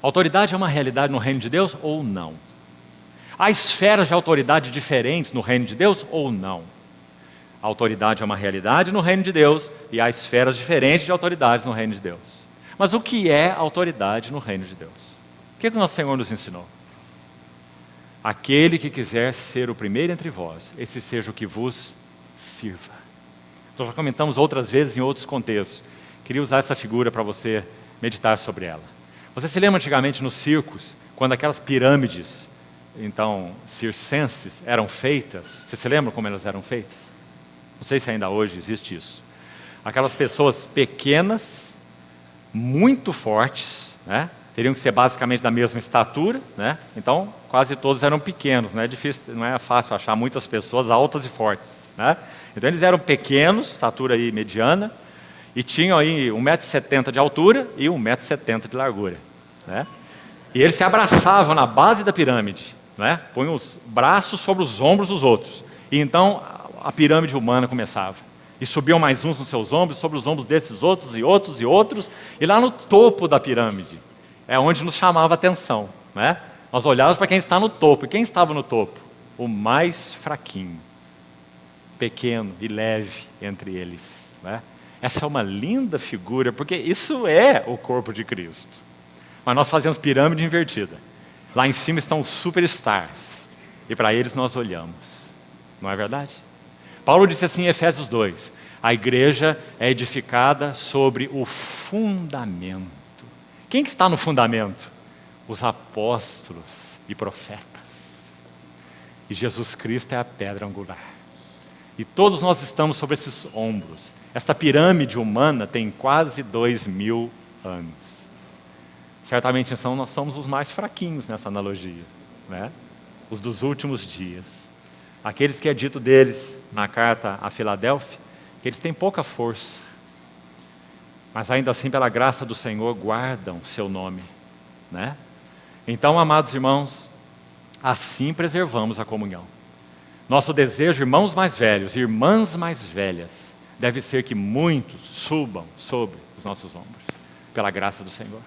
A autoridade é uma realidade no reino de Deus ou não? Há esferas de autoridade diferentes no reino de Deus ou não? A autoridade é uma realidade no reino de Deus e há esferas diferentes de autoridades no reino de Deus. Mas o que é autoridade no reino de Deus? O que o nosso Senhor nos ensinou? Aquele que quiser ser o primeiro entre vós, esse seja o que vos sirva. Nós já comentamos outras vezes em outros contextos. Queria usar essa figura para você meditar sobre ela. Você se lembra antigamente nos circos, quando aquelas pirâmides, então, circenses, eram feitas? Você se lembra como elas eram feitas? Não sei se ainda hoje existe isso. Aquelas pessoas pequenas, muito fortes, né? Teriam que ser basicamente da mesma estatura, né? Então, quase todos eram pequenos, não é difícil, não é fácil achar muitas pessoas altas e fortes, né? Então eles eram pequenos, estatura aí mediana, e tinham aí 1,70 m de altura e 1,70 m de largura, né? E eles se abraçavam na base da pirâmide, né? Punham os braços sobre os ombros dos outros, e então a pirâmide humana começava. E subiam mais uns nos seus ombros, sobre os ombros desses outros, e outros, e outros, e lá no topo da pirâmide, é onde nos chamava a atenção, né? Nós olhávamos para quem está no topo. E quem estava no topo? O mais fraquinho, pequeno e leve entre eles, né? Essa é uma linda figura, porque isso é o corpo de Cristo. Mas nós fazemos pirâmide invertida. Lá em cima estão os superstars, e para eles nós olhamos. Não é verdade? Paulo disse assim em Efésios 2, a igreja é edificada sobre o fundamento. Quem que está no fundamento? Os apóstolos e profetas. E Jesus Cristo é a pedra angular. E todos nós estamos sobre esses ombros. Essa pirâmide humana tem quase 2000 anos. Certamente, então, nós somos os mais fraquinhos nessa analogia, né? Os dos últimos dias. Aqueles que é dito deles na carta a Filadélfia, que eles têm pouca força, mas ainda assim, pela graça do Senhor, guardam seu nome, né? Então, amados irmãos, assim preservamos a comunhão. Nosso desejo, irmãos mais velhos, irmãs mais velhas, deve ser que muitos subam sobre os nossos ombros, pela graça do Senhor.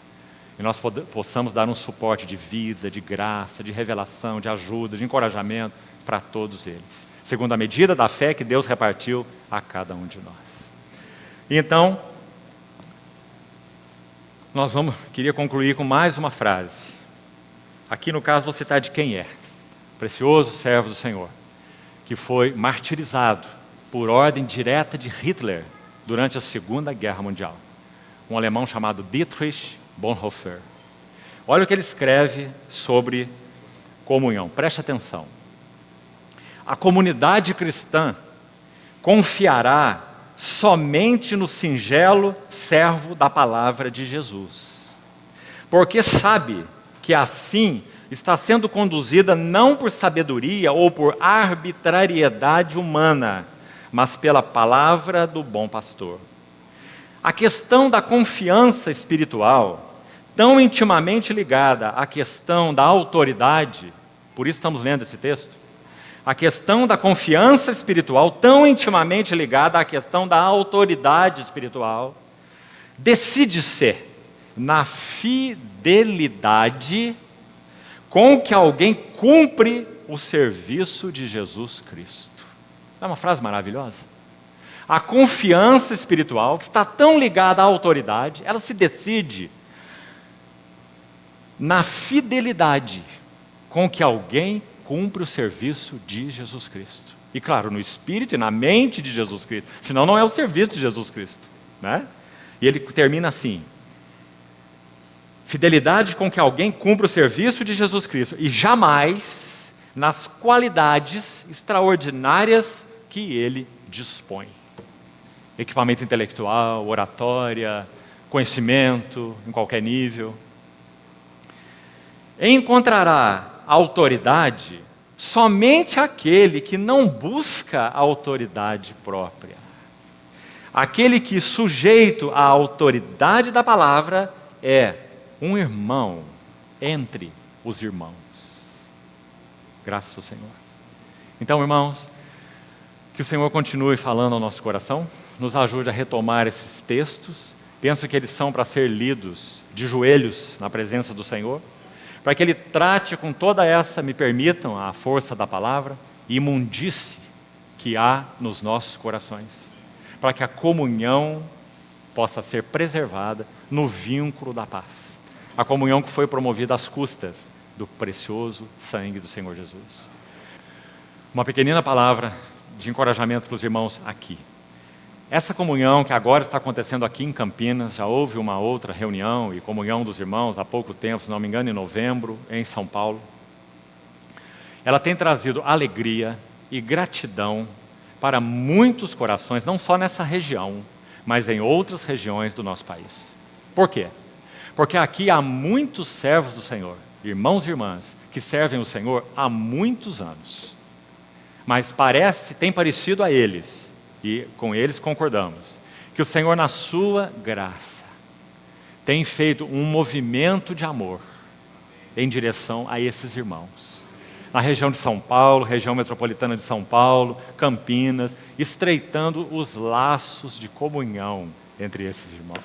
E nós possamos dar um suporte de vida, de graça, de revelação, de ajuda, de encorajamento para todos eles, segundo a medida da fé que Deus repartiu a cada um de nós. Então, queria concluir com mais uma frase. Aqui no caso vou citar de quem é. Precioso servo do Senhor, que foi martirizado por ordem direta de Hitler durante a Segunda Guerra Mundial. Um alemão chamado Dietrich Bonhoeffer. Olha o que ele escreve sobre comunhão. Preste atenção. A comunidade cristã confiará somente no singelo servo da palavra de Jesus, porque sabe que assim está sendo conduzida não por sabedoria ou por arbitrariedade humana, mas pela palavra do bom pastor. A questão da confiança espiritual, tão intimamente ligada à questão da autoridade, por isso estamos lendo esse texto, a questão da confiança espiritual, tão intimamente ligada à questão da autoridade espiritual, decide-se na fidelidade com que alguém cumpre o serviço de Jesus Cristo. É uma frase maravilhosa. A confiança espiritual, que está tão ligada à autoridade, ela se decide na fidelidade com que alguém cumpre o serviço de Jesus Cristo. E claro, no espírito e na mente de Jesus Cristo. Senão não é o serviço de Jesus Cristo, né? E ele termina assim: fidelidade com que alguém cumpra o serviço de Jesus Cristo, e jamais nas qualidades extraordinárias que ele dispõe. equipamento intelectual, oratória, conhecimento em qualquer nível. Encontrará autoridade somente aquele que não busca a autoridade própria. Aquele que, sujeito à autoridade da palavra, é um irmão entre os irmãos. Graças ao Senhor. Então, irmãos, que o Senhor continue falando ao nosso coração, nos ajude a retomar esses textos. Penso que eles são para ser lidos de joelhos na presença do Senhor, para que Ele trate com toda essa, me permitam, a força da palavra, imundície que há nos nossos corações, para que a comunhão possa ser preservada no vínculo da paz. A comunhão que foi promovida às custas do precioso sangue do Senhor Jesus. Uma pequenina palavra de encorajamento para os irmãos aqui. Essa comunhão que agora está acontecendo aqui em Campinas, já houve uma outra reunião e comunhão dos irmãos há pouco tempo, se não me engano, em novembro, em São Paulo. Ela tem trazido alegria e gratidão para muitos corações, não só nessa região, mas em outras regiões do nosso país. Por quê? Porque aqui há muitos servos do Senhor, irmãos e irmãs, que servem o Senhor há muitos anos. Mas tem parecido a eles, e com eles concordamos, que o Senhor, na sua graça, tem feito um movimento de amor em direção a esses irmãos. Na região de São Paulo, região metropolitana de São Paulo, Campinas, estreitando os laços de comunhão entre esses irmãos.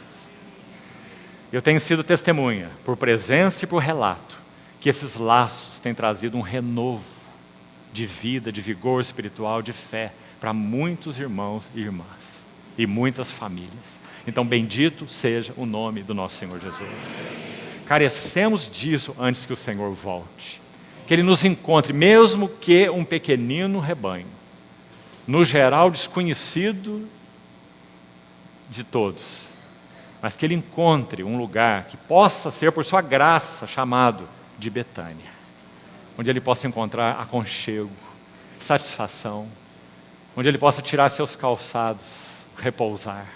Eu tenho sido testemunha, por presença e por relato, que esses laços têm trazido um renovo de vida, de vigor espiritual, de fé, para muitos irmãos e irmãs, e muitas famílias. Então, bendito seja o nome do nosso Senhor Jesus. Carecemos disso antes que o Senhor volte. Que Ele nos encontre, mesmo que um pequenino rebanho, no geral desconhecido de todos, mas que Ele encontre um lugar que possa ser, por sua graça, chamado de Betânia, onde Ele possa encontrar aconchego, satisfação, onde Ele possa tirar seus calçados, repousar.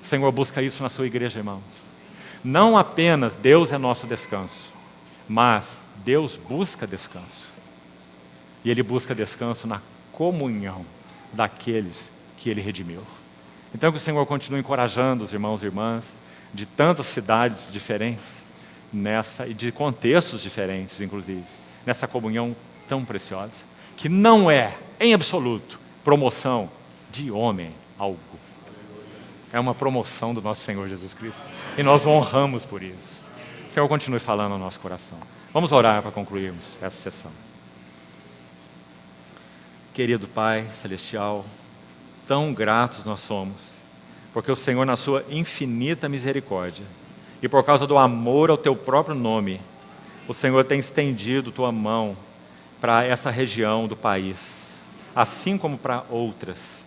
O Senhor busca isso na sua igreja, irmãos. Não apenas Deus é nosso descanso, mas Deus busca descanso. E Ele busca descanso na comunhão daqueles que Ele redimiu. Então que o Senhor continue encorajando os irmãos e irmãs de tantas cidades diferentes, e de contextos diferentes, inclusive, nessa comunhão tão preciosa, que não é, em absoluto, promoção de homem algum. É uma promoção do nosso Senhor Jesus Cristo. E nós o honramos por isso. O Senhor continue falando ao nosso coração. Vamos orar para concluirmos essa sessão. Querido Pai Celestial, tão gratos nós somos, porque o Senhor, na sua infinita misericórdia, e por causa do amor ao Teu próprio nome, o Senhor tem estendido Tua mão para essa região do país, assim como para outras.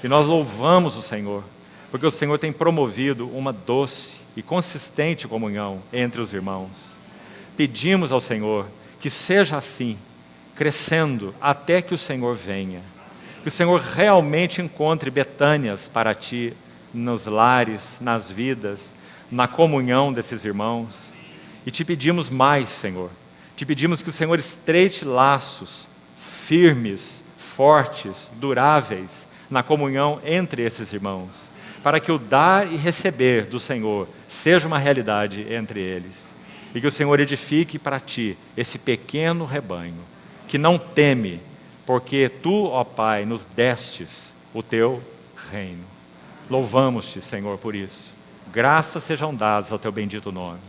E nós louvamos o Senhor, porque o Senhor tem promovido uma doce e consistente comunhão entre os irmãos. Pedimos ao Senhor que seja assim, crescendo até que o Senhor venha. Que o Senhor realmente encontre Betânias para Ti, nos lares, nas vidas, na comunhão desses irmãos. E Te pedimos mais, Senhor. Te pedimos que o Senhor estreite laços firmes, fortes, duráveis, na comunhão entre esses irmãos, para que o dar e receber do Senhor seja uma realidade entre eles. E que o Senhor edifique para Ti esse pequeno rebanho, que não teme, porque Tu, ó Pai, nos destes o Teu reino. Louvamos-Te, Senhor, por isso. Graças sejam dadas ao Teu bendito nome.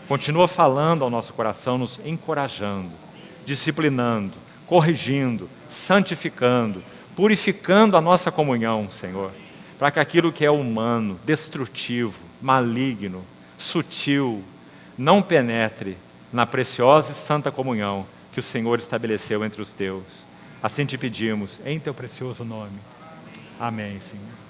Continua falando ao nosso coração, nos encorajando, disciplinando, corrigindo, santificando, purificando a nossa comunhão, Senhor, para que aquilo que é humano, destrutivo, maligno, sutil, não penetre na preciosa e santa comunhão que o Senhor estabeleceu entre os Teus. Assim Te pedimos, em Teu precioso nome. Amém, Senhor.